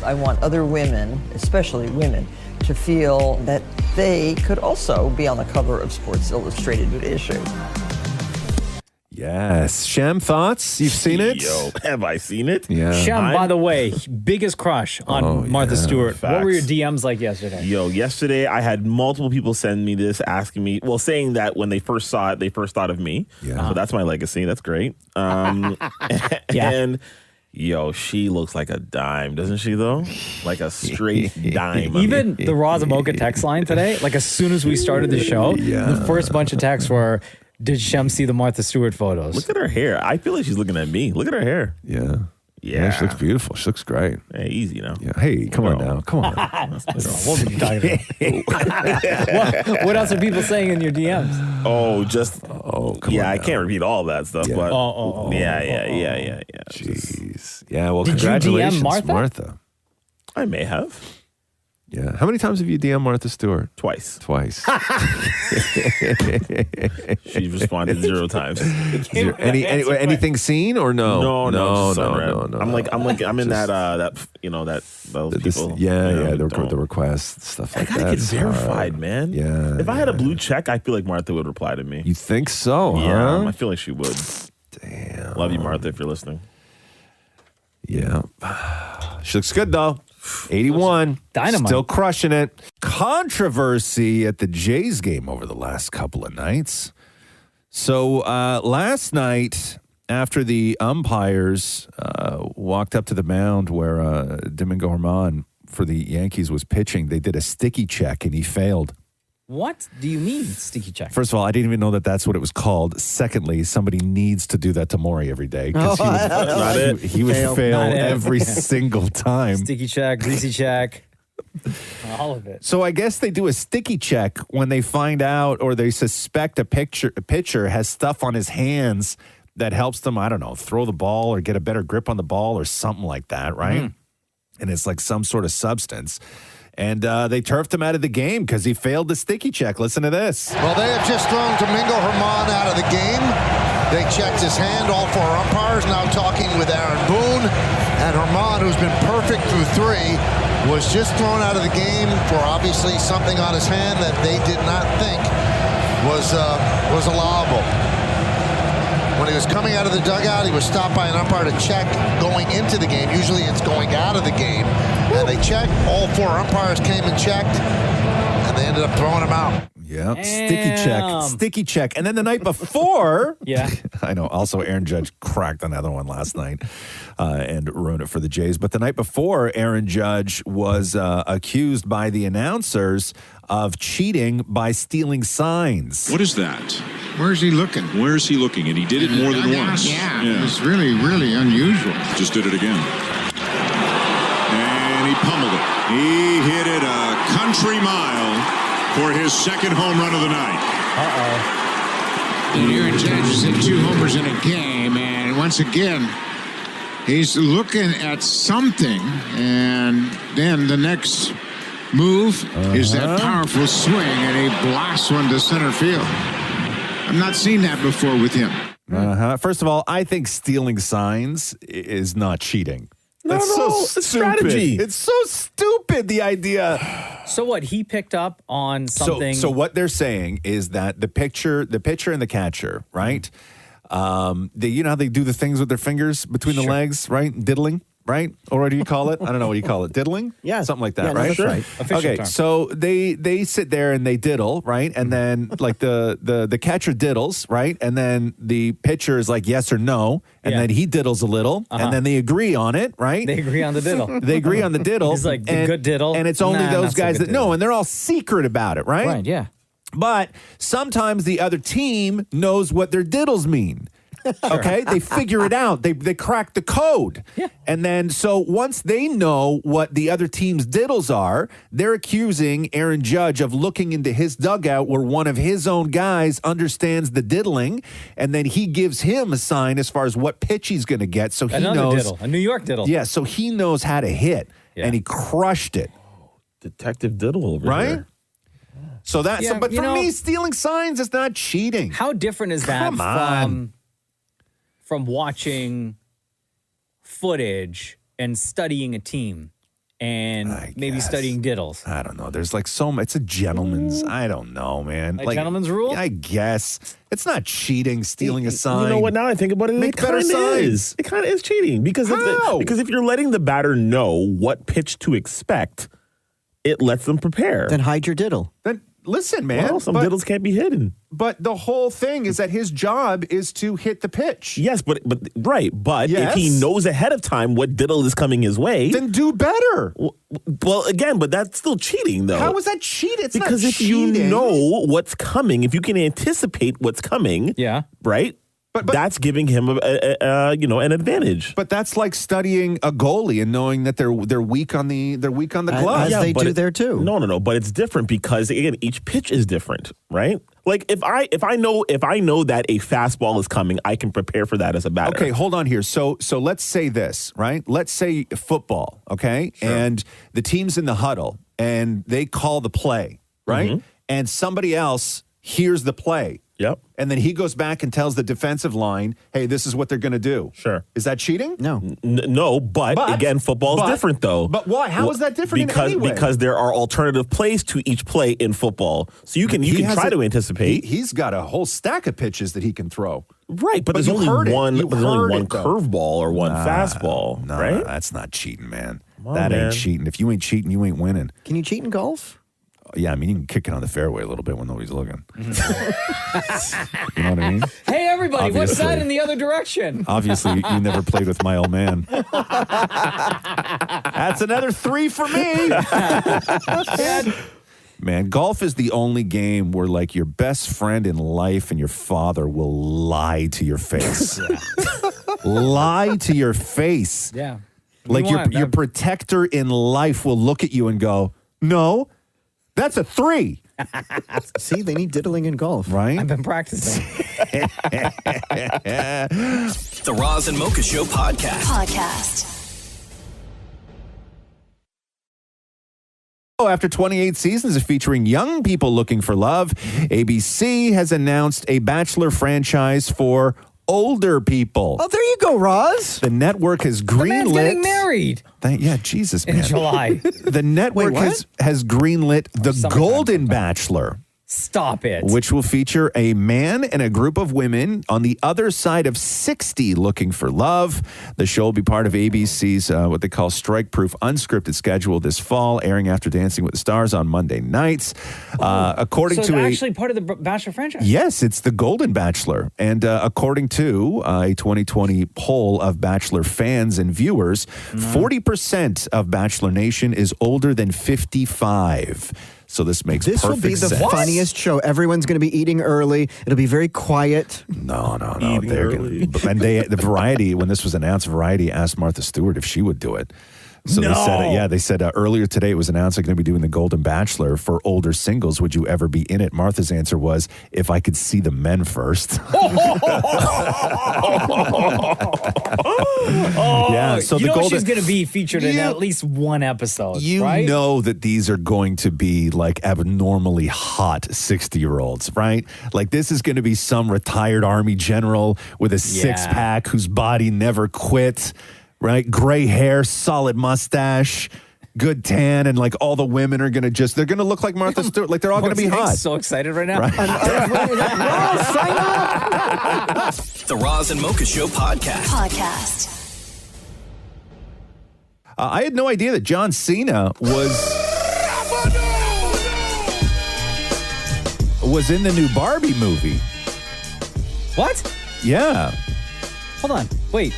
I want other women, especially women, to feel that they could also be on the cover of Sports Illustrated issue. Yes. Shem, thoughts? You've seen it? Yo, have I seen it? Yeah. Shem, by the way, biggest crush on Martha Stewart. Facts. What were your DMs like yesterday? Yo, yesterday I had multiple people send me this, asking me, saying that when they first saw it, they first thought of me. Yeah. So that's my legacy. That's great. And yo, she looks like a dime, doesn't she, though? Like a straight dime. Even the Roz Mocha text line today, like as soon as we started the show, the first bunch of texts were, did Shem see the Martha Stewart photos? Look at her hair. I feel like she's looking at me. Look at her hair. Yeah. Yeah, she looks beautiful. She looks great. Hey, easy now. Yeah. Hey, come on now. Come on. What were you talking about? What else are people saying in your DMs? I can't repeat all that stuff, but yeah. Jeez. Yeah, well, Did congratulations, you DM Martha? I may have. Yeah. How many times have you DM'd Martha Stewart? Twice. She responded 0 times. Anything seen or no? No. I'm in those people. The requests, stuff like that. I gotta get verified, man. Yeah. If I had a blue check, I feel like Martha would reply to me. You think so? Yeah, huh? I feel like she would. Damn. Love you, Martha, if you're listening. Yeah. She looks good though. 81. Dynamite. Still crushing it. Controversy at the Jays game over the last couple of nights. So last night, after the umpires walked up to the mound where Domingo Germán for the Yankees was pitching, they did a sticky check and he failed. What do you mean, sticky check? First of all, I didn't even know that that's what it was called. Secondly, somebody needs to do that to Maury every day because he would fail every single time. Sticky check, greasy check. All of it. So I guess they do a sticky check when they find out or they suspect a pitcher has stuff on his hands that helps them, I don't know, throw the ball or get a better grip on the ball or something like that, right? And it's like some sort of substance. And they turfed him out of the game because he failed the sticky check. Listen to this. Well, they have just thrown Domingo Germán out of the game. They checked his hand. All 4 umpires now talking with Aaron Boone. And Germán, who's been perfect through 3, was just thrown out of the game for obviously something on his hand that they did not think was allowable. When he was coming out of the dugout, he was stopped by an umpire to check going into the game. Usually it's going out of the game. And they checked. All 4 umpires came and checked. And they ended up throwing him out. Yep. Sticky check. And then the night before, I know, also Aaron Judge cracked another one last night and ruined it for the Jays. But the night before, Aaron Judge was accused by the announcers of cheating by stealing signs. What is that? Where's he looking? Where is he looking? And he did it more than once. Yeah, it was really, really unusual. Just did it again. And he pummeled it. He hit it a country mile for his second home run of the night. And Aaron Judge has hit 2 homers in a game, and once again, he's looking at something, and then the next move is that powerful swing, and he blasts one to center field. I've not seen that before with him. First of all, I think stealing signs is not cheating. That's so stupid. Strategy. It's so stupid, the idea. So what? He picked up on something. So what they're saying is that the pitcher and the catcher, right? You know how they do the things with their fingers between the legs, right? Diddling, right? Or what do you call it? I don't know what you call it. Diddling? Yeah. Something like that, Yeah, no, right? that's right. Official Okay, term. so they sit there and they diddle, right? And then like the catcher diddles, right? And then the pitcher is like yes or no, and then he diddles a little, and then they agree on it, right? They agree on the diddle. They agree on the diddle. He's like, the good diddle. And it's only Nah, those not so guys good that know, diddle. and they're all secret about it, right? Right, yeah. But sometimes the other team knows what their diddles mean. Okay, they figure it out. They crack the code. Yeah. And then so once they know what the other team's diddles are, they're accusing Aaron Judge of looking into his dugout where one of his own guys understands the diddling, and then he gives him a sign as far as what pitch he's going to get. So he Another knows diddle, a New York diddle. Yeah, so he knows how to hit, and he crushed it. Detective Diddle over right? here. So that, Yeah, but you for know- me, stealing signs is not cheating. How different is that Come on. from watching footage and studying a team and maybe studying diddles? I don't know. There's like so much. It's a gentleman's. I don't know, man. A gentleman's rule? I guess it's not cheating. Stealing a sign. You know what? Now I think about it, Make it better kind of signs. is. It kind of is cheating because if you're letting the batter know what pitch to expect, it lets them prepare. Then hide your diddle. Then listen, man. Well, some diddles can't be hidden. But the whole thing is that his job is to hit the pitch. Yes, but if Yes. he knows ahead of time what diddle is coming his way, then do better. Well, again, but that's still cheating, though. How is that cheating? It's because not if you cheating. know what's coming, if you can anticipate what's coming, right? But that's giving him an advantage. But that's like studying a goalie and knowing that they're weak on the glove. there too. No. But it's different because again, each pitch is different, right? Like if I know that a fastball is coming, I can prepare for that as a batter. Okay, hold on here. So let's say this, right? Let's say football, okay? Sure. And the team's in the huddle and they call the play, right? Mhm. And somebody else hears the play. Yep. And then he goes back and tells the defensive line, hey, this is what they're going to do. Sure. Is that cheating? No. No, but again, football is different, though. But why? How is that different because, in any way? Because there are alternative plays to each play in football. So you can try to anticipate. He's got a whole stack of pitches that he can throw. Right, but there's you only heard it. one You heard it, though. curveball or one fastball, No, right? that's not cheating, man. on, That man. ain't cheating. If you ain't cheating, you ain't winning. Can you cheat in golf? Yeah, I mean, you can kick it on the fairway a little bit when nobody's looking. You know what I mean? Hey, everybody, what Obviously. side in the other direction? Obviously, you never played with my old man. That's another 3 for me. Man, golf is the only game where, like, your best friend in life and your father will lie to your face. Lie to your face. Yeah. Like, your protector in life will look at you and go, No, that's a 3. See, they need diddling in golf. Right? I've been practicing. The Roz and Mocha Show podcast. After 28 seasons of featuring young people looking for love, ABC has announced a Bachelor franchise for older people. Oh, there you go, Roz. The network has greenlit. The man's getting married. Yeah, Jesus, man. In July. The network has greenlit The Golden Bachelor. Stop it. Which will feature a man and a group of women on the other side of 60 looking for love. The show will be part of ABC's what they call strike-proof unscripted schedule this fall, airing after Dancing with the Stars on Monday nights. According so to it's actually part of the Bachelor franchise? Yes, it's The Golden Bachelor. And according to a 2020 poll of Bachelor fans and viewers, 40% of Bachelor Nation is older than 55. So this makes This will perfect be the sense. funniest show. Everyone's going to be eating early. It'll be very quiet. No. The Variety, when this was announced, Variety asked Martha Stewart if she would do it. So they said earlier today it was announced they're going to be doing The Golden Bachelor for older singles. Would you ever be in it? Martha's answer was, if I could see the men first. Yeah, so you the know Golden, she's going to be featured in at least one episode, you right? know that these are going to be like abnormally hot 60-year-olds, right? Like this is going to be some retired Army general with a six-pack whose body never quit. Right? Gray hair, solid mustache, good tan, and like all the women are going to they're going to look like Martha Stewart. Like they're all going to be hot. So excited right now. Right? The Roz and Mocha Show podcast. I had no idea that John Cena was in the new Barbie movie. What? Yeah. Hold on. Wait.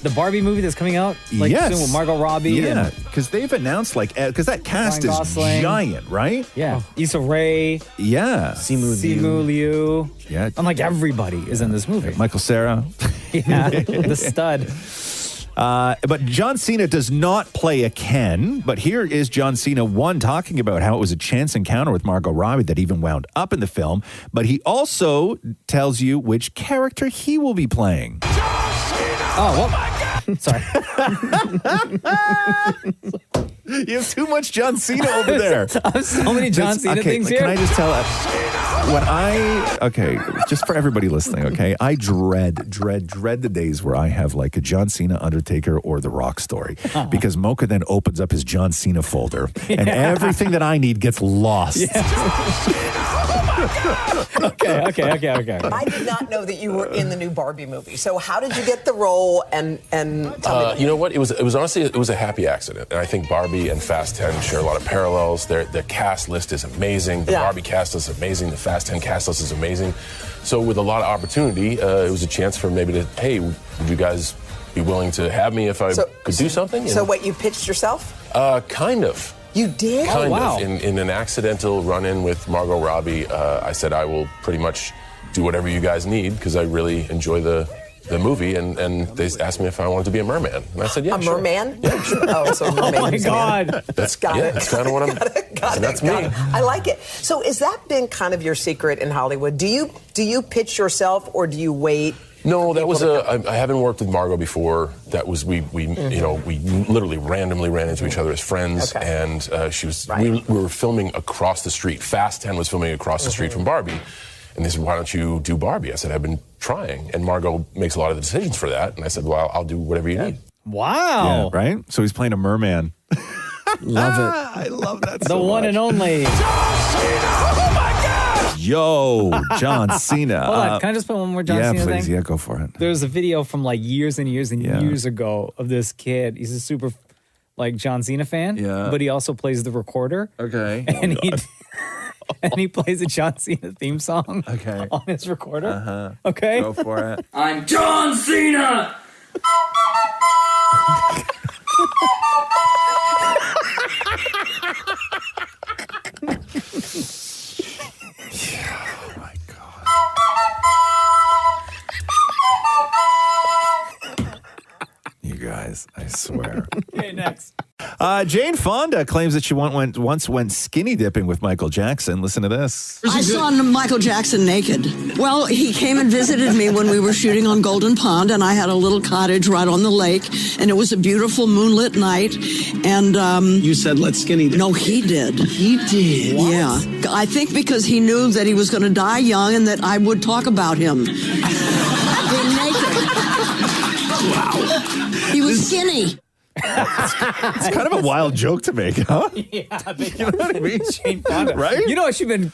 The Barbie movie that's coming out soon with Margot Robbie. Yeah, because they've announced because that cast Ryan is Gosling. giant, right? Yeah. Issa Rae. Yeah. Simu Liu. Yeah. I'm like, everybody is in this movie. Michael Cera. Yeah, the stud. But John Cena does not play a Ken. But here is John Cena, talking about how it was a chance encounter with Margot Robbie that even wound up in the film. But he also tells you which character he will be playing. Oh, well, sorry. You have too much John Cena over there. I have so many John Cena things here. Can I just tell just for everybody listening, okay, I dread the days where I have like a John Cena, Undertaker, or The Rock story. Because Mocha then opens up his John Cena folder and everything that I need gets lost. Okay. I did not know that you were in the new Barbie movie. So how did you get the role? And tell me. You know what? It was honestly a happy accident, and I think Barbie and Fast 10 share a lot of parallels. The cast list is amazing. The Barbie cast list is amazing. The Fast 10 cast list is amazing. So with a lot of opportunity, it was a chance for maybe to, hey, would you guys be willing to have me if I could do something? So what, you pitched yourself? Kind of. You did? Kind of. In an accidental run-in with Margot Robbie, I said I will pretty much do whatever you guys need because I really enjoy the movie, and they asked me if I wanted to be a merman, and I said, yeah, a sure. merman? Yeah, sure. Oh, so merman. Oh my God. That's got it. That's kind of what I'm. That's me. I like it. So, has that been kind of your secret in Hollywood? Do you pitch yourself, or do you wait? No, that was I haven't worked with Margot before. That was we literally randomly ran into each other as friends, and she was we were filming across the street. Fast 10 was filming across the street from Barbie. And they said, why don't you do Barbie? I said, I've been trying. And Margot makes a lot of the decisions for that. And I said, well, I'll do whatever you need. Wow. Yeah, right? So he's playing a merman. Love it. I love that The one and only. Yo, John Cena. Hold on. Can I just put one more John Cena thing? Yeah, please. Yeah, go for it. There's a video from like years and years and years ago of this kid. He's a super John Cena fan. Yeah. But he also plays the recorder. Okay. And he plays a John Cena theme song on his recorder. Uh-huh. Okay? Go for it. I'm John Cena! Oh my God. You guys, I swear. Okay, next. Jane Fonda claims that she once went skinny dipping with Michael Jackson. Listen to this. I saw Michael Jackson naked. Well, he came and visited me when we were shooting on Golden Pond, and I had a little cottage right on the lake, and it was a beautiful moonlit night. And You said let's skinny dip. no, he did. He did. Yeah, I think because he knew that he was going to die young and that I would talk about him. Being naked. Wow. He was skinny. It's kind of a wild joke to make, huh? Yeah, You know what I mean? Jane Fonda. Right? You know, she's been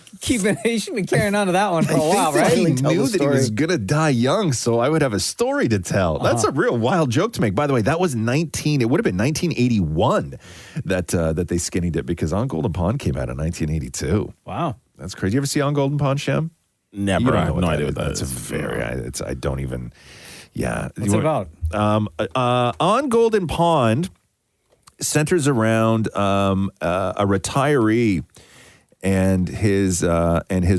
carrying on to that one for a while, right? He knew that he was going to die young, so I would have a story to tell. That's a real wild joke to make. By the way, that was it would have been 1981 that they skinny dipped, because On Golden Pond came out in 1982. Wow. That's crazy. You ever see On Golden Pond, Shem? Never. You don't I know have what no that idea is. what that That's is. a very, I don't even, yeah. What's it about? On Golden Pond centers around a retiree and his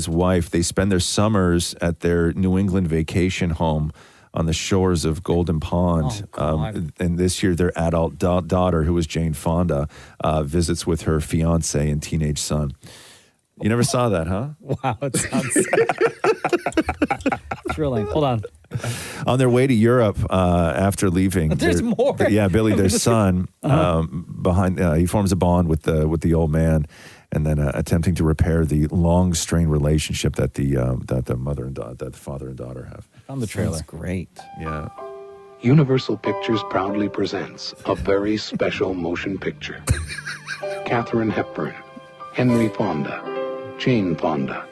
wife. They spend their summers at their New England vacation home on the shores of Golden Pond. And this year, their adult daughter, who was Jane Fonda, visits with her fiance and teenage son. You never saw that, huh? Wow, it sounds thrilling. Hold on. On their way to Europe after leaving, There's more. Yeah, Billy, their son, behind he forms a bond with the old man, and then attempting to repair the long strained relationship that the father and daughter have. On the trailer, that's great. Yeah. Universal Pictures proudly presents a very special motion picture. Katharine Hepburn, Henry Fonda, Jane Fonda,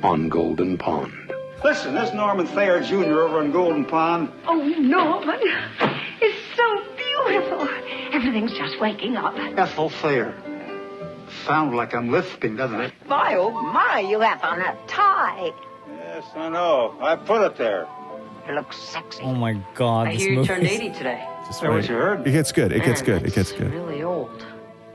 On Golden Pond. Listen, this Norman Thayer Jr. over in Golden Pond. Oh, Norman, it's so beautiful. Everything's just waking up. Ethel Thayer. Sounds like I'm lisping, doesn't it? My, oh, my, you have on a tie. Yes, I know. I put it there. You look sexy. Oh, my God. I this hear you movie turned is- 80 today. Is that what you heard? It gets good. It gets good. It gets good. Really old.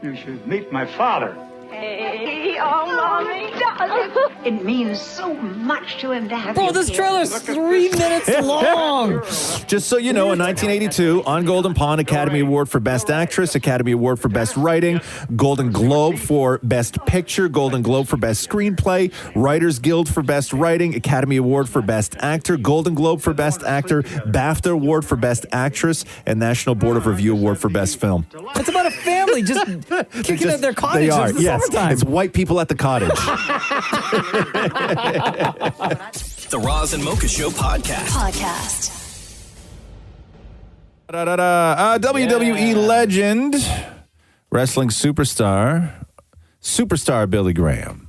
You should meet my father. Hey, oh, Mommy, darling. It means so much to him to have Bro, you this here. trailer's 3 minutes long. Just so you know, in 1982, On Golden Pond, Academy Award for Best Actress, Academy Award for Best Writing, Golden Globe for Best Picture, Golden Globe for Best Screenplay, Writers Guild for Best Writing, Academy Award for Best Actor, Golden Globe for Best Actor, BAFTA Award for Best Actress, and National Board of Review Award for Best Film. It's about a family just kicking at their cottage. They are, It's the yes. summertime. It's white people at the cottage. The Roz and Mocha Show podcast. WWE legend, wrestling superstar Billy Graham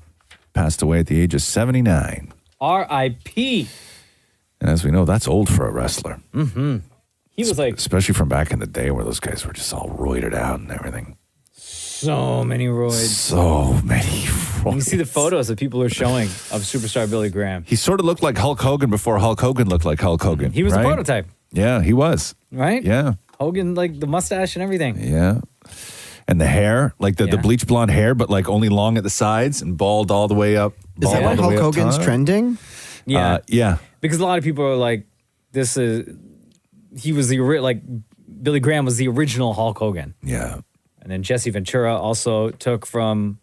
passed away at the age of 79. R.I.P. And as we know, that's old for a wrestler. Mm-hmm. He was like Especially from back in the day where those guys were just all roided out and everything. so many roids. So many roids. You can see the photos that people are showing of superstar Billy Graham. He sort of looked like Hulk Hogan before Hulk Hogan looked like Hulk Hogan. He was right? the prototype, Yeah, he was. right? Yeah. Hogan, like the mustache and everything. Yeah. And the hair, like the bleach blonde hair, but like only long at the sides and bald all the way up. Is that why Hulk Hogan's trending? Yeah. Yeah. Because a lot of people are like, he was Billy Graham was the original Hulk Hogan. Yeah. And then Jesse Ventura also took from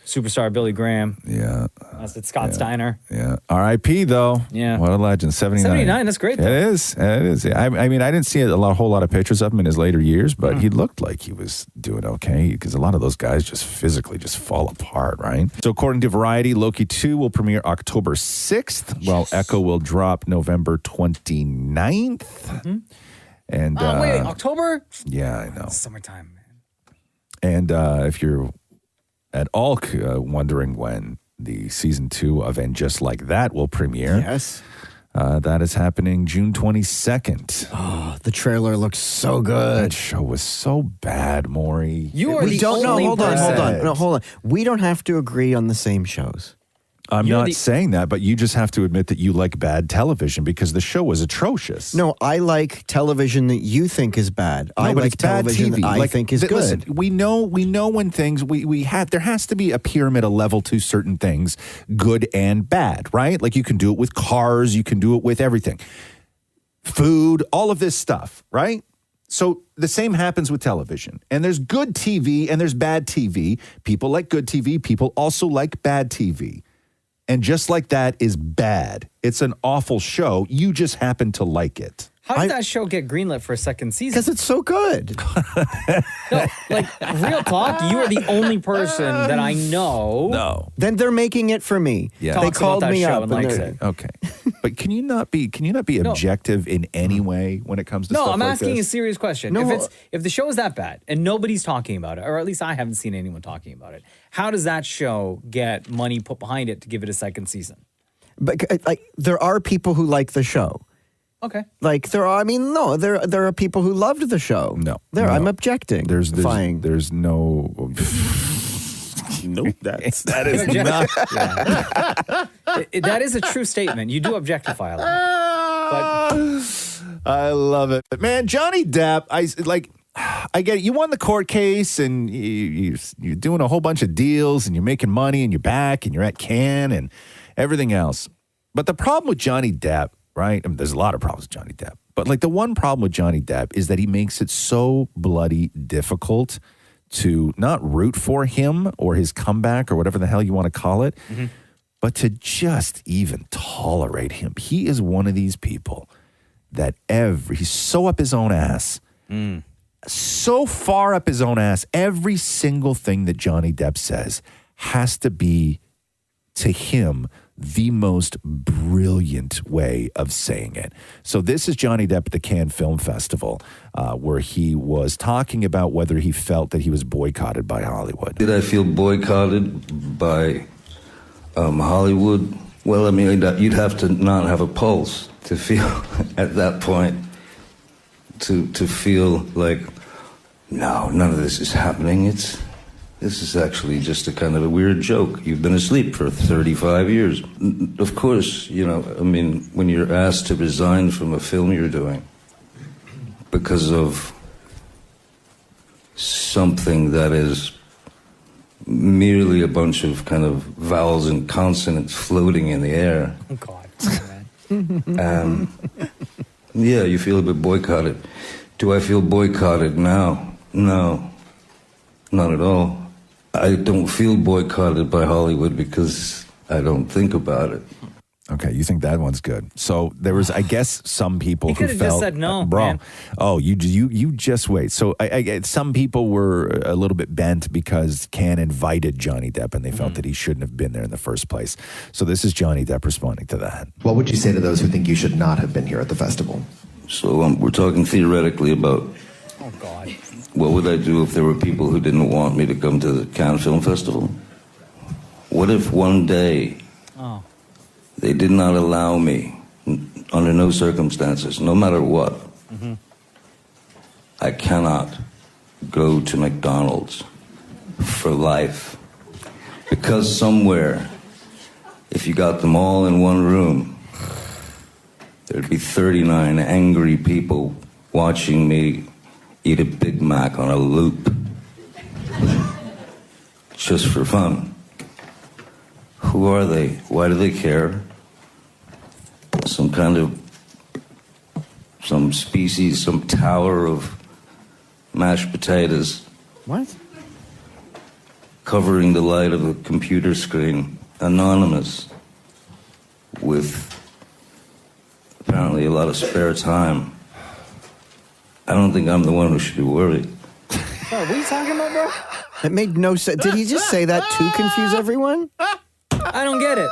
superstar Billy Graham. Yeah. That's at Scott Steiner. Yeah. R.I.P. though. Yeah. What a legend. 79. 79, that's great, It though. is. It is. I mean, I didn't see a whole lot of pictures of him in his later years, but he looked like he was doing okay because a lot of those guys just physically just fall apart, right? So according to Variety, Loki 2 will premiere October 6th, while Echo will drop November 29th. Mm-hmm. And wait, October? Yeah, I know. Summertime, man. And if you're at all wondering when the season 2 of And Just Like That will premiere, yes, that is happening June 22nd. Oh, the trailer looks so good. That show was so bad, Maury. We don't know. Hold on. We don't have to agree on the same shows. I'm not saying that, but you just have to admit that you like bad television because the show was atrocious. No, I like television that you think is bad. I but like it's bad television TV. that I think is good. Listen, we know when things there has to be a pyramid, a level to certain things, good and bad, right? Like you can do it with cars, you can do it with everything. Food, all of this stuff, right? So the same happens with television. And there's good TV and there's bad TV. People like good TV. People also like bad TV. And just like that is bad. It's an awful show. You just happen to like it. How did that show get greenlit for a second season? Because it's so good. No, like, real talk, you are the only person that I know. No. Then they're making it for me. Yeah. They called me up and likes it. Okay. But can you not be objective in any way when it comes to No, stuff I'm like asking this? a serious question. If the show is that bad and nobody's talking about it, or at least I haven't seen anyone talking about it, how does that show get money put behind it to give it a second season? But there are people who like the show. Okay. Like there are there are people who loved the show. No. I'm objecting. There's no Nope, that is not. That is a true statement. You do objectify a lot. I love it. But man, Johnny Depp, I get it. You won the court case and you're doing a whole bunch of deals and you're making money and you're back and you're at Cannes and everything else. But the problem with Johnny Depp, right? I mean, there's a lot of problems with Johnny Depp. But like the one problem with Johnny Depp is that he makes it so bloody difficult to not root for him or his comeback or whatever the hell you want to call it, but to just even tolerate him. He is one of these people that he's so up his own ass, so far up his own ass, every single thing that Johnny Depp says has to be, to him, the most brilliant way of saying it. So this is Johnny Depp at the Cannes Film Festival, where he was talking about whether he felt that he was boycotted by Hollywood. Did I feel boycotted by Hollywood? Well, I mean, you'd have to not have a pulse to feel at that point, to feel like, no, none of this is happening. This is actually just a kind of a weird joke. You've been asleep for 35 years. Of course, I mean, when you're asked to resign from a film you're doing because of something that is merely a bunch of kind of vowels and consonants floating in the air. Oh, God. Yeah, you feel a bit boycotted. Do I feel boycotted now? No, not at all. I don't feel boycotted by Hollywood because I don't think about it. Okay, you think that one's good. So there was, I guess, some people who felt, just said no, man. Oh, you just wait. So some people were a little bit bent because Cannes invited Johnny Depp and they felt that he shouldn't have been there in the first place. So this is Johnny Depp responding to that. What would you say to those who think you should not have been here at the festival? So we're talking theoretically about, oh God, what would I do if there were people who didn't want me to come to the Cannes Film Festival? What if one day they did not allow me, under no circumstances, no matter what, I cannot go to McDonald's for life? Because somewhere, if you got them all in one room, there'd be 39 angry people watching me eat a Big Mac on a loop, just for fun. Who are they? Why do they care? Some species, some tower of mashed potatoes. What? Covering the light of a computer screen, anonymous, with apparently a lot of spare time. I don't think I'm the one who should be worried. What are you talking about, bro? It made no sense. Did he just say that to confuse everyone? I don't get it.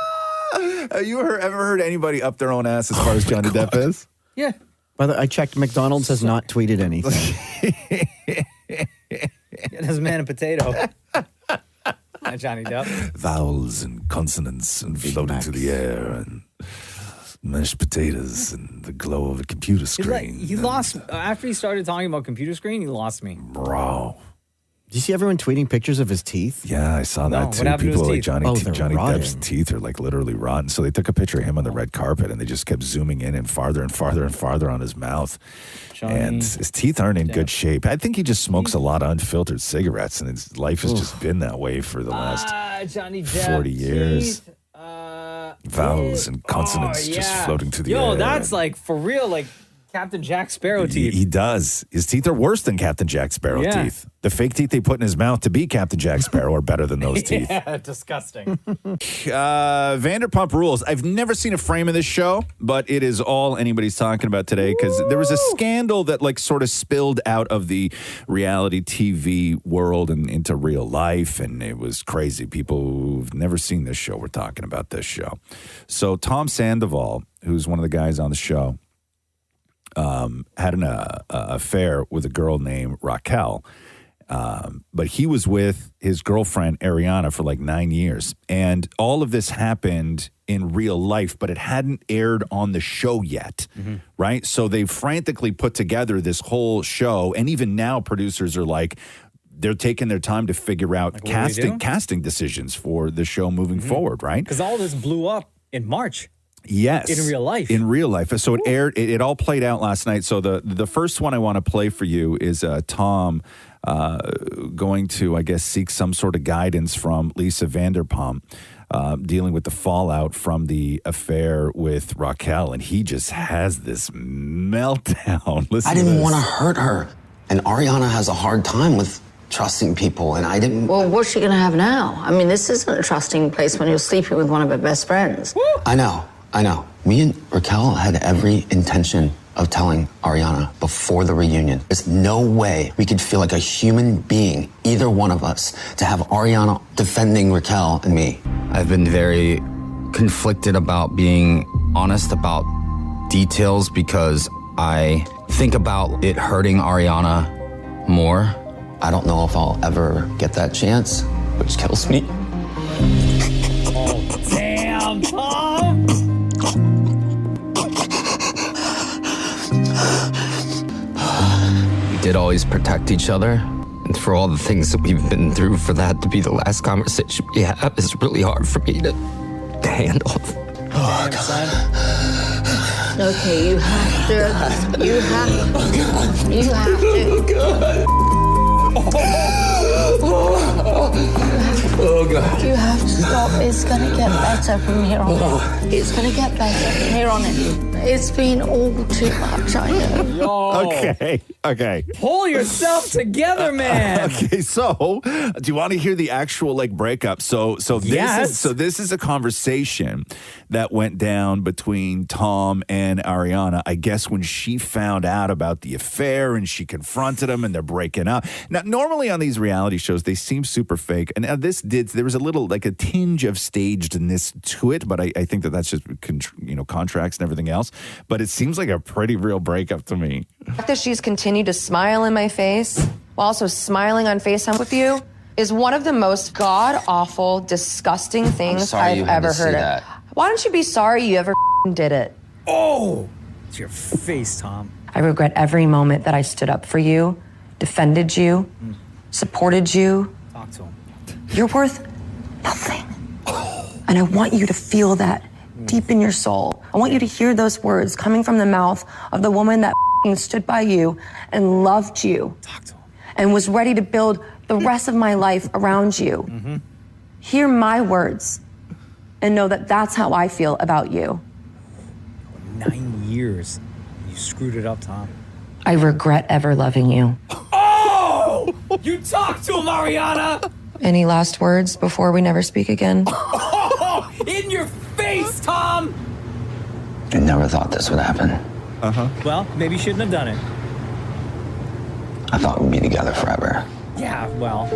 Have you ever heard anybody up their own ass as far as Johnny Depp is? Yeah. By the way, I checked. McDonald's has not tweeted anything. There's man and potato. Johnny Depp. Vowels and consonants and floating through the air and mashed potatoes and the glow of a computer screen. He lost after he started talking about computer screen. He lost me, bro. Do you see everyone tweeting pictures of his teeth? Yeah, I saw that too. What happened People to like his teeth? Johnny Depp's teeth are like literally rotten. So they took a picture of him on the red carpet and they just kept zooming in and farther on his mouth. And his teeth aren't in good shape. I think he just smokes a lot of unfiltered cigarettes and his life has just been that way for the last Johnny Depp 40 years. Vowels and consonants just floating through the air. That's like for real, like Captain Jack Sparrow teeth. He does. His teeth are worse than Captain Jack Sparrow teeth. The fake teeth they put in his mouth to be Captain Jack Sparrow are better than those teeth. Yeah, disgusting. Vanderpump Rules. I've never seen a frame of this show, but it is all anybody's talking about today because there was a scandal that like sort of spilled out of the reality TV world and into real life, and it was crazy. People who've never seen this show were talking about this show. So Tom Sandoval, who's one of the guys on the show, had an affair with a girl named Raquel. But he was with his girlfriend, Ariana, for like 9 years. And all of this happened in real life, but it hadn't aired on the show yet, right? So they frantically put together this whole show. And even now, producers are like, they're taking their time to figure out casting decisions for the show moving forward, right? Because all this blew up in March. Yes. In real life. In real life. So it aired, it all played out last night. So the first one I want to play for you is Tom going to, I guess, seek some sort of guidance from Lisa Vanderpump, dealing with the fallout from the affair with Raquel. And he just has this meltdown. Listen I didn't want to hurt her. And Ariana has a hard time with trusting people, and I didn't... Well, what's she going to have now? I mean, this isn't a trusting place when you're sleeping with one of her best friends. I know. Me and Raquel had every intention of telling Ariana before the reunion. There's no way we could feel like a human being, either one of us, to have Ariana defending Raquel and me. I've been very conflicted about being honest about details because I think about it hurting Ariana more. I don't know if I'll ever get that chance, which kills me. Oh, damn, Tom! We did always protect each other, and for all the things that we've been through, for that to be the last conversation we have is really hard for me to handle. Oh, God. Okay, you have to. You have to. Oh, God. You have to stop. It's gonna get better from here on in. It's gonna get better from here on in. It's been all too much, I know. Yo. Okay. Pull yourself together, man. Okay, so do you want to hear the actual like breakup? So Yes. this is a conversation that went down between Tom and Ariana. I guess when she found out about the affair and she confronted him and they're breaking up. Now, normally on these reality shows, they seem super fake. And there was a little like a tinge of stagedness to it, but I think that's just contracts and everything else. But it seems like a pretty real breakup to me. The fact that she's continued to smile in my face while also smiling on FaceTime with you is one of the most god-awful, disgusting things I've ever heard of. Why don't you be sorry you ever did it? Oh, it's your face, Tom. I regret every moment that I stood up for you, defended you, supported you. Talk to him. You're worth nothing. And I want you to feel that deep in your soul. I want you to hear those words coming from the mouth of the woman that stood by you and loved you. Talk to him. And was ready to build the rest of my life around you. Hear my words and know that that's how I feel about you. 9 years. You screwed it up, Tom. I regret ever loving you. Oh! You talked to him, Ariana! Any last words before we never speak again? Oh, in your face, Tom! I never thought this would happen. Well, maybe you shouldn't have done it. I thought we'd be together forever. Yeah, well.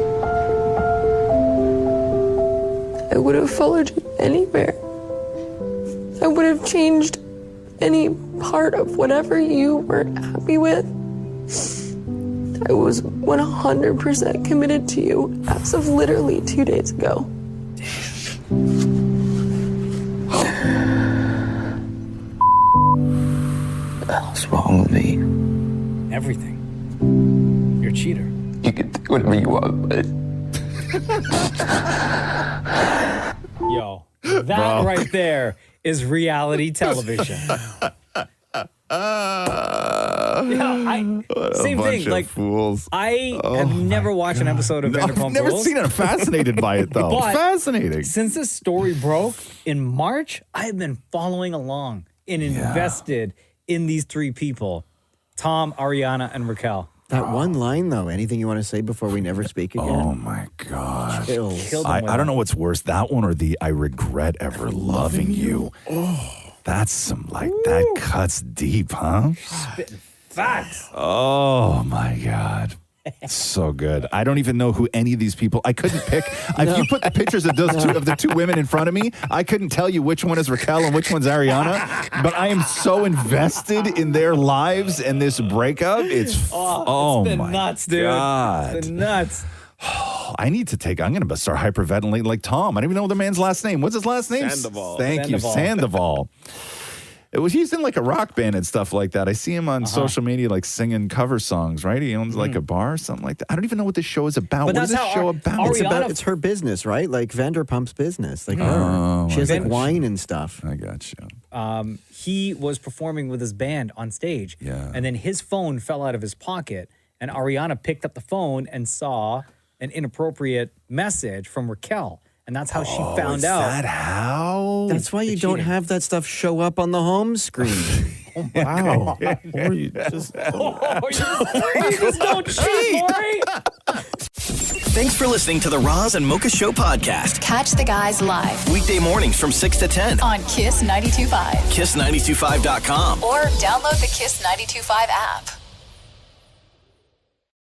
I would have followed you anywhere. I would have changed any part of whatever you weren't happy with. I was 100% committed to you as of literally 2 days ago. What the hell's wrong with me? Everything. You're a cheater. You can think whatever you want, but... Yo, that right there is reality television. Same thing. Like fools. I have never watched an episode of Vanderpump Rules. I've never seen it. I'm fascinated by it, though. But fascinating. Since this story broke in March, I've been following along and invested in these three people. Tom, Ariana, and Raquel. That one line, though, anything you want to say before we never speak again? Oh, my God. Chills. I don't know what's worse, that one or the I regret ever loving you. Oh, that's some, that cuts deep, huh? Spitting facts. Oh, my God. So good. I don't even know who any of these people. I couldn't pick. If you put the pictures of the two women in front of me, I couldn't tell you which one is Raquel and which one's Ariana. But I am so invested in their lives and this breakup. It's it's been my nuts, dude. God. It's been nuts. I need to I'm going to start hyperventilating like Tom. I don't even know the man's last name. What's his last name? Sandoval. Thank you, Sandoval. He's in like a rock band and stuff like that. I see him on social media like singing cover songs, right? He owns like a bar or something like that. I don't even know what this show is about. But what is this show about? It's her business, right? Like Vanderpump's business. Like her. She has like wine and stuff. I got you. He was performing with his band on stage. Yeah. And then his phone fell out of his pocket, and Ariana picked up the phone and saw an inappropriate message from Raquel. And that's how she found out. Is that how? That's why you don't have that stuff show up on the home screen. Wow. Or you just don't cheat, Maury. Thanks for listening to the Roz and Mocha Show podcast. Catch the guys live Weekday mornings from 6 to 10 on Kiss 92.5. KISS925.com. Or download the Kiss 92.5 app.